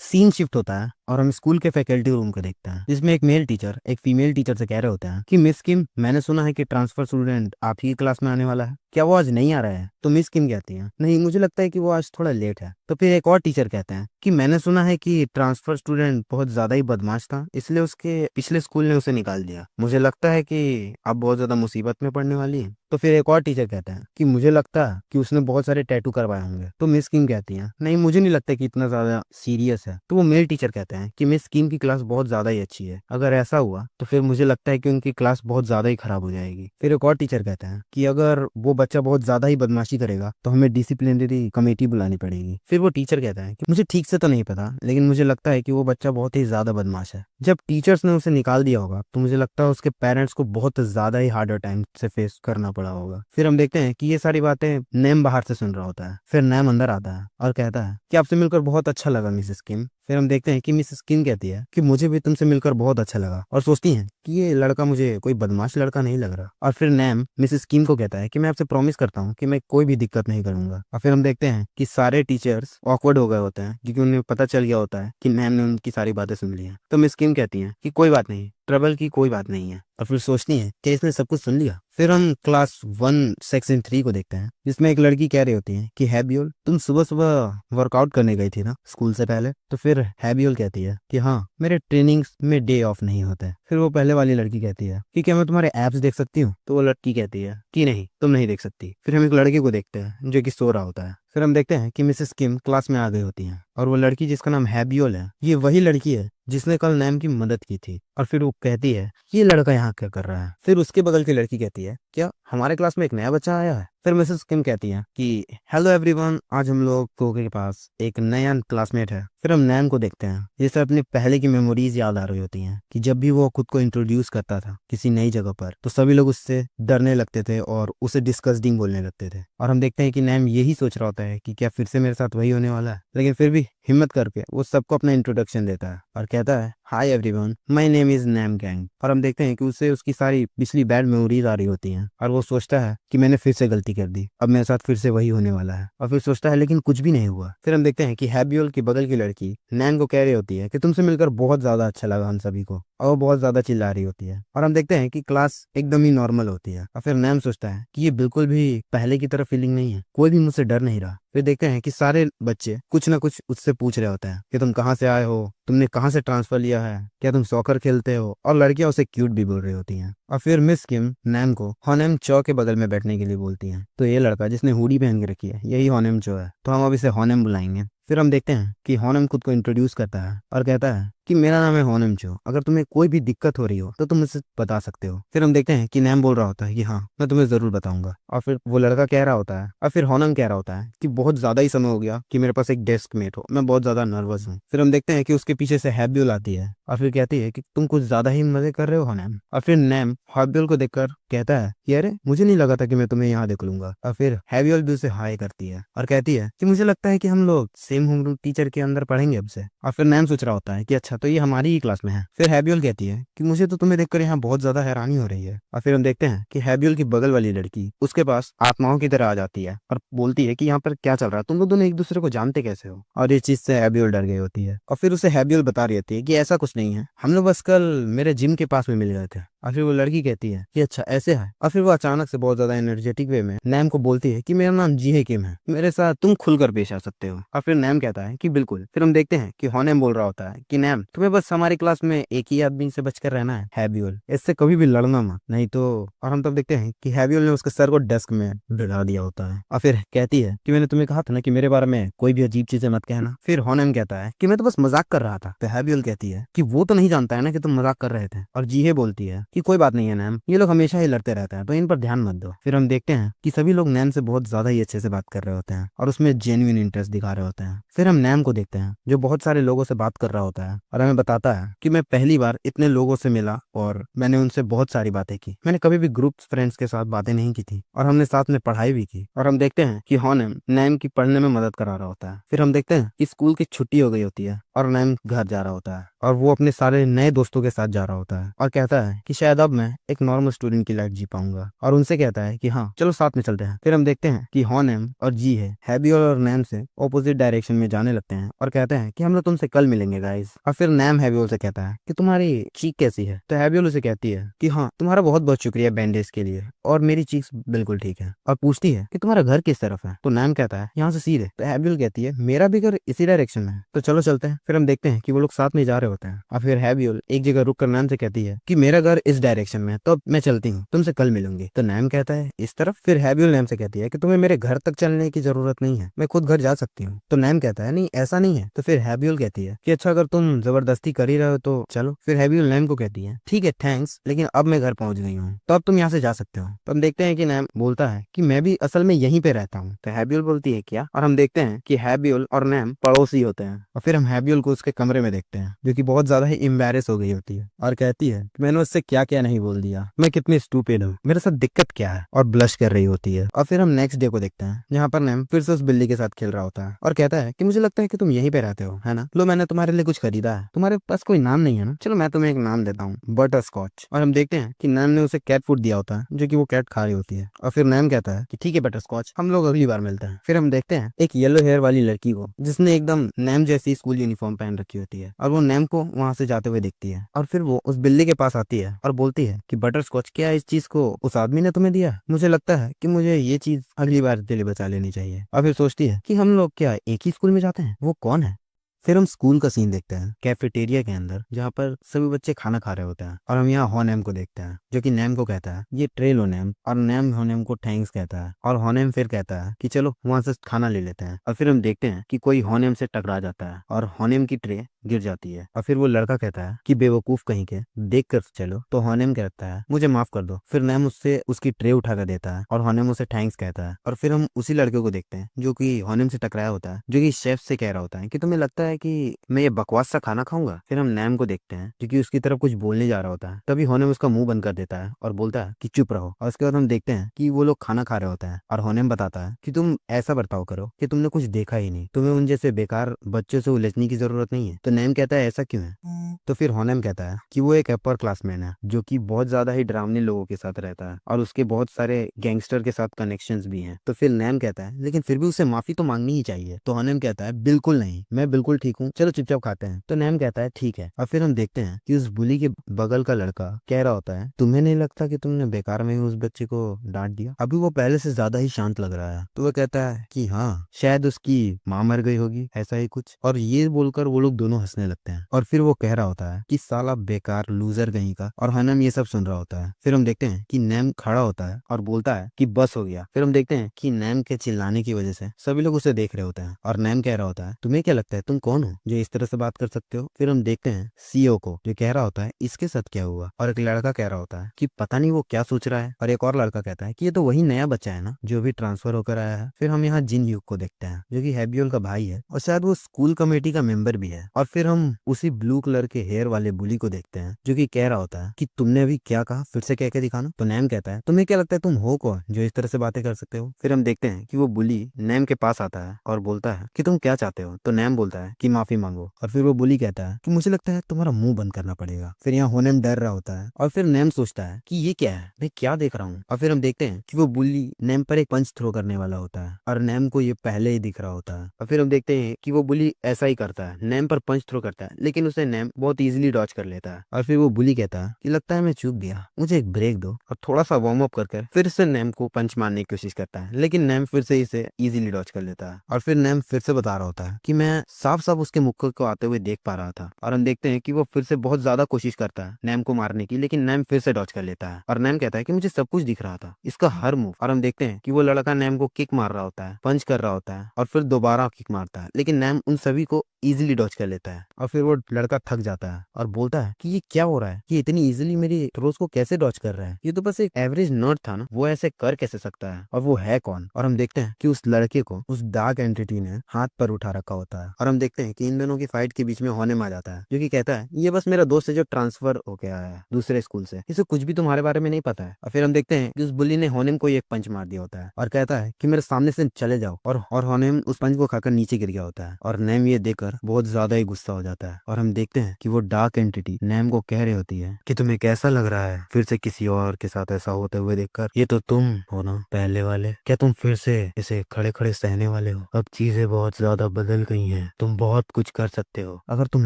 सीन शिफ्ट होता है और हम स्कूल के फैकल्टी रूम को देखते हैं, जिसमें एक मेल टीचर एक फीमेल टीचर से कह रहे होते हैं कि मिस किम, मैंने सुना है कि ट्रांसफर स्टूडेंट आप ही की क्लास में आने वाला है, क्या वो आज नहीं आ रहा है? तो मिस किम कहती हैं नहीं, मुझे लगता है कि वो आज थोड़ा लेट है। तो फिर एक और टीचर कहते हैं कि मैंने सुना है कि ट्रांसफर स्टूडेंट बहुत ज्यादा ही बदमाश था, इसलिए उसके पिछले स्कूल ने उसे निकाल दिया, मुझे लगता है कि अब बहुत ज्यादा मुसीबत में पड़ने वाली है। तो फिर एक और टीचर कहते हैं कि मुझे लगता है कि उसने बहुत सारे टैटू करवाए होंगे। तो मिस किम कहती हैं नहीं, मुझे नहीं लगता कि इतना ज्यादा सीरियस है। तो वो मेल टीचर कहते हैं कि मिस किम की क्लास बहुत ज्यादा ही अच्छी है, अगर ऐसा हुआ तो फिर मुझे लगता है कि उनकी क्लास बहुत ज्यादा ही खराब हो जाएगी। फिर एक और टीचर कहते हैं कि अगर वो बच्चा बहुत ज्यादा ही बदमाशी करेगा तो हमें डिसिप्लिनरी कमेटी बुलानी पड़ेगी। फिर वो टीचर कहता है कि मुझे ठीक से तो नहीं पता, लेकिन मुझे लगता है कि वो बच्चा बहुत ही ज्यादा बदमाश है। जब टीचर्स ने उसे निकाल दिया होगा तो मुझे लगता है उसके पेरेंट्स को बहुत ज्यादा ही हार्डर टाइम से फेस करना पड़ा होगा। फिर हम देखते हैं कि ये सारी बातें नैम बाहर से सुन रहा होता है। फिर नैम अंदर आता है और कहता है कि आपसे मिलकर बहुत अच्छा लगा मिसेस किम। फिर हम देखते हैं कि मिसेस किम कहती है कि मुझे भी तुमसे मिलकर बहुत अच्छा लगा, और सोचती हैं कि ये लड़का मुझे कोई बदमाश लड़का नहीं लग रहा। और फिर नैम मिसेस किम को कहता है कि मैं आपसे प्रॉमिस करता हूँ कि मैं कोई भी दिक्कत नहीं करूंगा। और फिर हम देखते हैं कि सारे टीचर्स ऑकवर्ड हो गए होते हैं, क्योंकि उन्हें पता चल गया होता है कि नैम ने उनकी सारी बातें सुन ली हैं। तो मिस किम कहती हैं कि कोई बात नहीं, ट्रबल की कोई बात नहीं है। और फिर सोचती है कि इसने सब कुछ सुन लिया। फिर हम क्लास 1 सेक्शन 3 को देखते हैं, जिसमें एक लड़की कह रही होती है कि हैबियोल, तुम सुबह सुबह वर्कआउट करने गई थी ना स्कूल से पहले? तो फिर हैबियोल कहती है कि हाँ, मेरे ट्रेनिंग्स में डे ऑफ नहीं होते। फिर वो पहले वाली लड़की कहती है कि क्या मैं तुम्हारे एप्स देख सकती हूँ? तो वो लड़की कहती है कि नहीं, तुम नहीं देख सकती। फिर हम एक लड़के को देखते हैं जो कि सो रहा होता है। फिर हम देखते हैं कि मिसेस किम क्लास में आ गई होती हैं, और वो लड़की जिसका नाम हैबियोल है, ये वही लड़की है जिसने कल नैम की मदद की थी। और फिर वो कहती है ये लड़का यहाँ क्या कर रहा है? फिर उसके बगल की लड़की कहती है क्या हमारे क्लास में एक नया बच्चा आया है? फिर मिसेस किम कहती है कि हेलो एवरीवन, आज हम लोग के पास एक नया क्लासमेट है। फिर हम नैम को देखते हैं, जिसे अपनी पहले की मेमोरीज याद आ रही होती हैं कि जब भी वो खुद को इंट्रोड्यूस करता था किसी नई जगह पर तो सभी लोग उससे डरने लगते थे और उसे डिस्कस्टिंग बोलने लगते थे। और हम देखते हैं कि नैम यही सोच रहा होता है कि क्या फिर से मेरे साथ वही होने वाला है, लेकिन फिर भी हिम्मत करके वो सबको अपना इंट्रोडक्शन देता है और कहता है hi everyone, my name is नैम गैंग। और हम देखते हैं कि उसे उसकी सारी पिछली बैड मेमोरीज आ रही होती हैं और वो सोचता है कि मैंने फिर से गलती कर दी, अब मेरे साथ फिर से वही होने वाला है। और फिर सोचता है लेकिन कुछ भी नहीं हुआ। फिर हम देखते हैं कि हैबियोल की बगल की लड़की नैम को कह रही होती है कि तुमसे मिलकर बहुत ज्यादा अच्छा लगा हम सभी को, और वो बहुत ज्यादा चिल्ला रही होती है। और हम देखते हैं कि क्लास एकदम ही नॉर्मल होती है और फिर नैम सोचता है कि ये बिल्कुल भी पहले की तरह फीलिंग नहीं है, कोई भी मुझसे डर नहीं रहा। फिर देखते हैं कि सारे बच्चे कुछ ना कुछ उससे पूछ रहे होते हैं कि तुम कहाँ से आए हो, तुमने कहाँ से ट्रांसफर लिया है, क्या तुम सॉकर खेलते हो, और लड़कियां उसे क्यूट भी बोल रही होती हैं। और फिर मिस किम नैम को हॉनेम चो के बगल में बैठने के लिए बोलती हैं। तो ये लड़का जिसने हुडी पहन के रखी है यही हॉनेम चो है, तो हम अब इसे हॉनेम बुलाएंगे। फिर हम देखते हैं कि हॉनेम खुद को इंट्रोड्यूस करता है और कहता है कि मेरा नाम है हॉनेम चो, अगर तुम्हें कोई भी दिक्कत हो रही हो तो तुम मुझसे बता सकते हो। फिर हम देखते हैं कि नैम बोल रहा होता है कि हाँ मैं तुम्हें जरूर बताऊंगा। और फिर वो लड़का कह रहा होता है और फिर हॉनेम कह रहा होता है कि बहुत ज्यादा ही समय हो गया कि मेरे पास एक डेस्क मेट हो, मैं बहुत ज्यादा नर्वस हूँ। फिर हम देखते हैं कि उसके पीछे से हैब्यूल आती है और फिर कहती है कि तुम कुछ ज्यादा ही मजे कर रहे हो हॉनेम। और फिर नैम हैब्यूल को देखकर कहता है कि अरे मुझे नहीं लगा था कि मैं तुम्हें यहाँ देख लूंगा। और फिर हैब्यूल भी उसे हाय करती है और कहती है कि मुझे लगता है कि हम लोग सेम होम टीचर के अंदर पढ़ेंगे अब से। और फिर नैम सोच रहा होता है कि अच्छा तो ये हमारी ही क्लास में है। फिर हैब्यूल कहती है कि मुझे तो तुम्हें देखकर यहाँ बहुत ज्यादा हैरानी हो रही है। और फिर हम देखते हैं कि हैब्यूल की बगल वाली लड़की उसके पास आत्माओं की तरह आ जाती है और बोलती है कि यहाँ पर क्या चल रहा है, तुम लोग दोनों एक दूसरे को जानते कैसे हो। और इस चीज से हैब्यूल डर गई होती है और फिर उसे हैब्यूल बता रही होती है कि ऐसा कुछ नहीं है, हम लोग बस कल मेरे जिम के पास में मिल गए थे। और फिर वो लड़की कहती है कि अच्छा ऐसे है। और फिर वो अचानक से बहुत ज्यादा एनर्जेटिक वे में नैम को बोलती है कि मेरा नाम जीहे किम है, मेरे साथ तुम खुलकर पेश आ सकते हो। और फिर नैम कहता है कि बिल्कुल। फिर हम देखते हैं कि हॉनेम बोल रहा होता है कि नैम तुम्हें बस हमारी क्लास में एक ही आदमी से बचकर रहना है, हैब्यूल, इससे कभी भी लड़ना मत, नहीं तो। और हम तब देखते हैं कि हैब्यूल ने उसके सर को डेस्क में भिड़ा दिया होता है और फिर कहती है कि मैंने तुम्हें कहा था ना कि मेरे बारे में कोई भी अजीब चीजें मत कहना। फिर हॉनेम कहता है कि मैं तो बस मजाक कर रहा था। तो हैब्यूल कहती है कि वो तो नहीं जानता है ना कि तुम मजाक कर रहे थे। और जीहे बोलती है कि कोई बात नहीं है नैम, ये लोग हमेशा ही लड़ते रहते हैं तो इन पर ध्यान मत दो। फिर हम देखते हैं कि सभी लोग नैम से बहुत ज्यादा ही अच्छे से बात कर रहे होते हैं और उसमें जेन्युइन इंटरेस्ट दिखा रहे होते हैं। फिर हम नैम को देखते हैं जो बहुत सारे लोगों से बात कर रहा होता है और हमें बताता है कि मैं पहली बार इतने लोगों से मिला और मैंने उनसे बहुत सारी बातें की, मैंने कभी भी ग्रुप फ्रेंड्स के साथ बातें नहीं की थी और हमने साथ में पढ़ाई भी की। और हम देखते हैं कि हॉनेम नैम की पढ़ने में मदद करा रहा होता है। फिर हम देखते हैं कि स्कूल की छुट्टी हो गई होती है और नैम घर जा रहा होता है और वो अपने सारे नए दोस्तों के साथ जा रहा होता है और कहता है कि शायद अब मैं एक नॉर्मल स्टूडेंट की लाइफ जी पाऊंगा। और उनसे कहता है कि हाँ चलो साथ में चलते हैं। फिर हम देखते हैं कि हॉनेम और जी है हैबियोल और नैम से ऑपोजिट डायरेक्शन में जाने लगते हैं और कहते हैं कि हम लोग तुमसे कल मिलेंगे गाइस। और फिर नैम हैबियोल से कहता है कि तुम्हारी चीक कैसी है। तो हैबियोल उसे कहती है कि हाँ तुम्हारा बहुत बहुत शुक्रिया बैंडेज के लिए, और मेरी चीक बिल्कुल ठीक है। और पूछती है कि तुम्हारा घर किस तरफ है। तो नैम कहता है यहाँ से सीधे। तो हैबियोल कहती है मेरा भी घर इसी डायरेक्शन में है, तो चलो चलते हैं। फिर हम देखते हैं कि वो लोग साथ में जा रहे होते हैं और फिर हैबियोल एक जगह रुक कर नैम से कहती है कि मेरा घर इस डायरेक्शन में है, तो अब मैं चलती हूँ, तुमसे कल मिलूंगी। तो नैम कहता है इस तरफ। फिर हैबियोल नैम से कहती है कि तुम्हें मेरे घर तक चलने की जरूरत नहीं है, मैं खुद घर जा सकती हूँ। तो नैम कहता है नहीं ऐसा नहीं है। तो फिर हैबियोल कहती है कि अच्छा अगर तुम जबरदस्ती कर ही रहे हो तो चलो। फिर हैबियोल नैम को कहती है ठीक है थैंक्स, लेकिन अब मैं घर पहुंच गई हूँ, तो अब तुम यहाँ से जा सकते हो। तो हम देखते हैं कि नैम बोलता है कि मैं भी असल में यहीं पे रहता हूँ। तो हैबियोल बोलती है क्या। और हम देखते हैं कि हैबियोल और नैम पड़ोसी होते हैं और फिर हम हैबियोल को उसके कमरे में देखते हैं जो कि बहुत ज्यादा ही एम्बैरेस हो गई होती है और कहती है कि मैंने उससे क्या क्या नहीं बोल दिया, मैं कितनी स्टूपिड हूँ, मेरे साथ दिक्कत क्या है, और ब्लश कर रही होती है। और फिर हम नेक्स्ट डे को देखते हैं जहाँ पर नैम फिर से उस बिल्ली के साथ खेल रहा होता है और कहता है कि मुझे लगता है कि तुम यहीं पे रहते हो है ना, लो मैंने तुम्हारे लिए कुछ खरीदा है, तुम्हारे पास कोई नाम नहीं है ना, चलो मैं तुम्हें एक नाम देता हूँ, बटर स्कॉच। और हम देखते हैं कि नैम ने उसे कैट फूड दिया होता है जो कि वो कैट खा रही होती है और फिर नैम कहता है कि ठीक है बटर स्कॉच, हम लोग अगली बार मिलते हैं। फिर हम देखते हैं एक येलो हेयर वाली लड़की को जिसने एकदम नैम जैसी स्कूल यूनिफॉर्म पहन रखी होती है और वो नैम को वहां से जाते हुए देखती है और फिर वो उस बिल्ली के पास आती है और बोलती है कि बटर स्कॉच क्या इस चीज को उस आदमी ने तुम्हें दिया, मुझे लगता है कि मुझे ये चीज अगली बार के लिए बचा लेनी चाहिए। और फिर सोचती है कि हम लोग क्या एक ही स्कूल में जाते हैं, वो कौन है। फिर हम स्कूल का सीन देखते हैं कैफेटेरिया के अंदर जहाँ पर सभी बच्चे खाना खा रहे होते हैं और हम यहाँ हॉनेम को देखते हैं जो कि नैम को कहता है ये ट्रे लो नैम, और नैम हॉनेम को थैंक्स कहता है और हॉनेम फिर कहता है कि चलो वहां से खाना ले लेते हैं। और फिर हम देखते हैं कि कोई हॉनेम से टकरा जाता है और हॉनेम की ट्रे गिर जाती है और फिर वो लड़का कहता है कि बेवकूफ कहीं के, देख कर चलो। तो हॉनेम कहता है मुझे माफ कर दो। फिर नैम उससे उसकी ट्रे उठा कर देता है और हॉनेम उसे थैंक्स कहता है। और फिर हम उसी लड़के को देखते हैं जो कि हॉनेम से टकराया होता है जो कि शेफ से कह रहा होता है कि तुम्हें लगता है कि मैं ये बकवास सा खाना खाऊंगा। फिर हम नैम को देखते हैं जो कि उसकी तरफ कुछ बोलने जा रहा होता है, तभी हॉनेम उसका मुंह बंद कर देता है और बोलता है कि चुप रहो। और उसके बाद हम देखते हैं कि वो लोग खाना खा रहे होते हैं और हॉनेम बताता है कि तुम ऐसा बर्ताव करो कि तुमने कुछ देखा ही नहीं, तुम्हें उन जैसे बेकार बच्चों से उलझने की जरूरत नहीं है। तो नैम कहता है ऐसा क्यों है? तो फिर होनेम कहता है कि वो एक अपर क्लासमैन है जो कि बहुत ज्यादा ही डरावने लोगों के साथ रहता है और उसके बहुत सारे गैंगस्टर के साथ कनेक्शंस भी हैं। तो फिर नैम कहता है लेकिन फिर भी उसे माफी तो मांगनी ही चाहिए। तो होनेम कहता है बिल्कुल नहीं, मैं बिल्कुल ठीक हूँ, चलो चुपचाप खाते हैं। तो नैम कहता है ठीक है। और फिर हम देखते हैं कि उस बुली के बगल का लड़का कह रहा होता है तुम्हें नहीं लगता कि तुमने बेकार में ही उस बच्चे को डांट दिया? अभी वो पहले से ज्यादा ही शांत लग रहा है। तो वो कहता है कि हाँ शायद उसकी माँ मर गई होगी, ऐसा ही कुछ। और ये बोलकर वो लोग दोनों हंसने लगते हैं। और फिर वो कह रहा होता है कि साला बेकार लूजर कहीं का। और हनम ये सब सुन रहा होता है। फिर हम देखते हैं कि नैम खड़ा होता है और बोलता है कि बस हो गया। फिर हम देखते हैं कि नैम के चिल्लाने की वजह से सभी लोग उसे देख रहे होते हैं और नैम कह रहा होता है तुम्हें क्या लगता है तुम कौन हो जो इस तरह से बात कर सकते हो? फिर हम देखते हैं सीईओ को जो कह रहा होता है इसके साथ क्या हुआ। और एक लड़का कह रहा होता है कि पता नहीं वो क्या सोच रहा है। और एक और लड़का कहता है कि ये तो वही नया बच्चा है ना जो भी ट्रांसफर होकर आया है। फिर हम यहाँ जिन यूक को देखते हैं जो कि हैबियोल का भाई है और शायद वो स्कूल कमेटी का मेंबर भी है। और फिर हम उसी ब्लू कलर के हेयर वाले बुली को देखते हैं जो कि कह रहा होता है कि तुमने अभी क्या कहा, फिर से कह के दिखाना। तो नैम कहता है तुम्हें क्या लगता है तुम हो कौन जो इस तरह से बातें कर सकते हो? फिर हम देखते हैं कि वो बुली नैम के पास आता है और बोलता है कि तुम क्या चाहते हो? तो नैम बोलता है कि माफी मांगो। और फिर वो बुली कहता है कि मुझे लगता है तुम्हारा मुंह बंद करना पड़ेगा। फिर यहाँ होनेम डर रहा होता है और फिर नैम सोचता है कि ये क्या है, मैं क्या देख रहा हूँ। और फिर हम देखते हैं कि वो बुली नैम पर एक पंच थ्रो करने वाला होता है और नैम को ये पहले ही दिख रहा होता है। और फिर हम देखते हैं कि वो बुली ऐसा ही करता है, नैम पर पंच थ्रो करता है लेकिन उसे नैम बहुत इजीली डॉच कर लेता है। और फिर वो बुली कहता है कि लगता है मैं चूक गया, मुझे एक ब्रेक दो। और थोड़ा सा वार्म अप कर फिर से नैम को पंच मारने की कोशिश करता है लेकिन नैम फिर से इसे इजीली डॉच कर लेता है। और फिर नैम फिर से बता रहा होता है कि मैं साफ साफ उसके मुक्के को आते हुए देख पा रहा था। और हम देखते हैं कि वो फिर से बहुत ज्यादा कोशिश करता है नैम को मारने की लेकिन नैम फिर से डॉच कर लेता है। और नैम कहता है कि मुझे सब कुछ दिख रहा था, इसका हर मूव। और हम देखते हैं कि वो लड़का नैम को किक मार रहा होता है, पंच कर रहा होता है और फिर दोबारा किक मारता है लेकिन नैम उन सभी को इजीली डॉच कर लेता है। और फिर वो लड़का थक जाता है और बोलता है कि ये क्या हो रहा है, ये इतनी इजीली मेरी थ्रोस को कैसे डॉच कर रहा है, ये तो बस एक एवरेज नर्ड था ना, वो ऐसे कर कैसे सकता है और वो है कौन? और हम देखते हैं कि उस लड़के को उस डार्क एंटिटी ने हाथ पर उठा रखा होता है। और हम देखते हैं कि इन दोनों की फाइट के बीच में होनेम आ जाता है जो कि कहता है ये बस मेरा दोस्त है जो ट्रांसफर होके आया है दूसरे स्कूल से, इसे कुछ भी तुम्हारे बारे में नहीं पता है। और फिर हम देखते हैं कि उस बुली ने होनेम को एक पंच मार दिया होता है और कहता है कि मेरे सामने से चले जाओ। और होनेम उस पंच को खाकर नीचे गिर गया होता है और नैम ये देखकर बहुत ज्यादा ही गुस्सा हो जाता है। और हम देखते हैं कि वो डार्क एंटिटी नैम को कह रही होती है कि तुम्हें कैसा लग रहा है फिर से किसी और के साथ ऐसा होते हुए देखकर? ये तो तुम हो ना पहले वाले, क्या तुम फिर से इसे खड़े खड़े सहने वाले हो? अब चीजें बहुत ज्यादा बदल गई हैं, तुम बहुत कुछ कर सकते हो, अगर तुम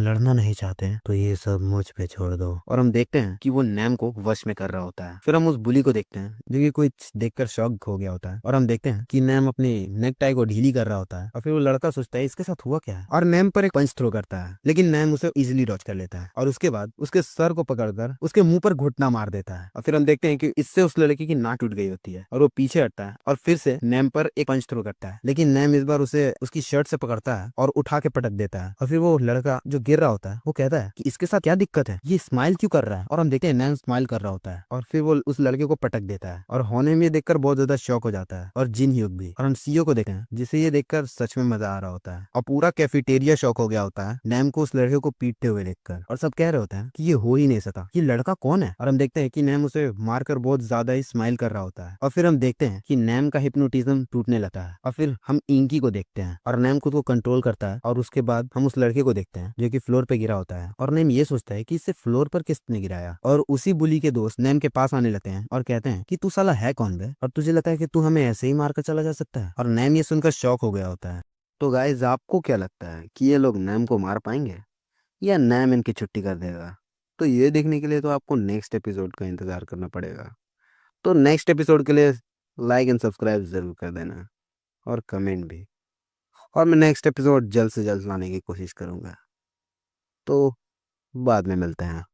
लड़ना नहीं चाहते तो ये सब मुझ पे छोड़ दो। और हम देखते हैं कि वो नैम को वश में कर रहा होता है। फिर हम उस बुली को देखते हैं जो कि कोई देखकर शॉक हो गया होता है और हम देखते हैं कि नैम अपनी नेक टाई को ढीली कर रहा होता है। और फिर वो लड़का सोचता है इसके साथ हुआ क्या है और नैम पर एक पंच थ्रो करता है लेकिन नैम उसे इजीली डॉच कर लेता है और उसके बाद उसके सर को पकड़कर उसके मुंह पर घुटना मार देता है। और फिर हम देखते हैं कि इससे उस लड़के की नाक टूट गई होती है और वो पीछे हटता है और फिर से नैम पर एक पंच थ्रो करता है लेकिन नैम इस बार उसे उसकी शर्ट से पकड़ता है और उठा के पटक देता है। और फिर वो लड़का जो गिर रहा होता है वो कहता है कि इसके साथ क्या दिक्कत है, ये स्माइल क्यों कर रहा है? और हम देखते हैं नैम स्माइल कर रहा होता है और फिर वो उस लड़के को पटक देता है और होने में देखकर बहुत ज्यादा शौक हो जाता है। और जिन ह्यूक भी। और हम सीईओ को देखते हैं जिसे ये देखकर सच में मजा आ रहा होता है और पूरा कैफेटेरिया शौक हो गया होता है नैम को उस लड़के को पीटते हुए देखकर। और सब कह रहे होते हैं कि ये हो ही नहीं सका, ये लड़का कौन है? और हम देखते हैं कि नैम उसे मारकर बहुत ज्यादा ही स्माइल कर रहा होता है। और फिर हम देखते हैं कि नैम का हिप्नोटिज्म टूटने लगता है और फिर हम इंकी को देखते हैं और नैम खुद को कंट्रोल करता है। और उसके बाद हम उस लड़के को देखते हैं जो कि फ्लोर पे गिरा होता है और नैम ये सोचता है कि इसे फ्लोर पर किसने गिराया। और उसी बुली के दोस्त नैम के पास आने लगते हैं और कहते हैं कि तू साला है कौन बे, और तुझे लगता है कि तू हमें ऐसे ही मारकर चला जा सकता है? और नैम ये सुनकर शॉक हो गया होता है। तो गाइज आपको क्या लगता है कि ये लोग नैम को मार पाएंगे या नैम इनकी छुट्टी कर देगा? तो ये देखने के लिए तो आपको नेक्स्ट एपिसोड का इंतजार करना पड़ेगा। तो नेक्स्ट एपिसोड के लिए लाइक एंड सब्सक्राइब जरूर कर देना और कमेंट भी। और मैं नेक्स्ट एपिसोड जल्द से जल्द लाने की कोशिश करूंगा। तो बाद में मिलते हैं।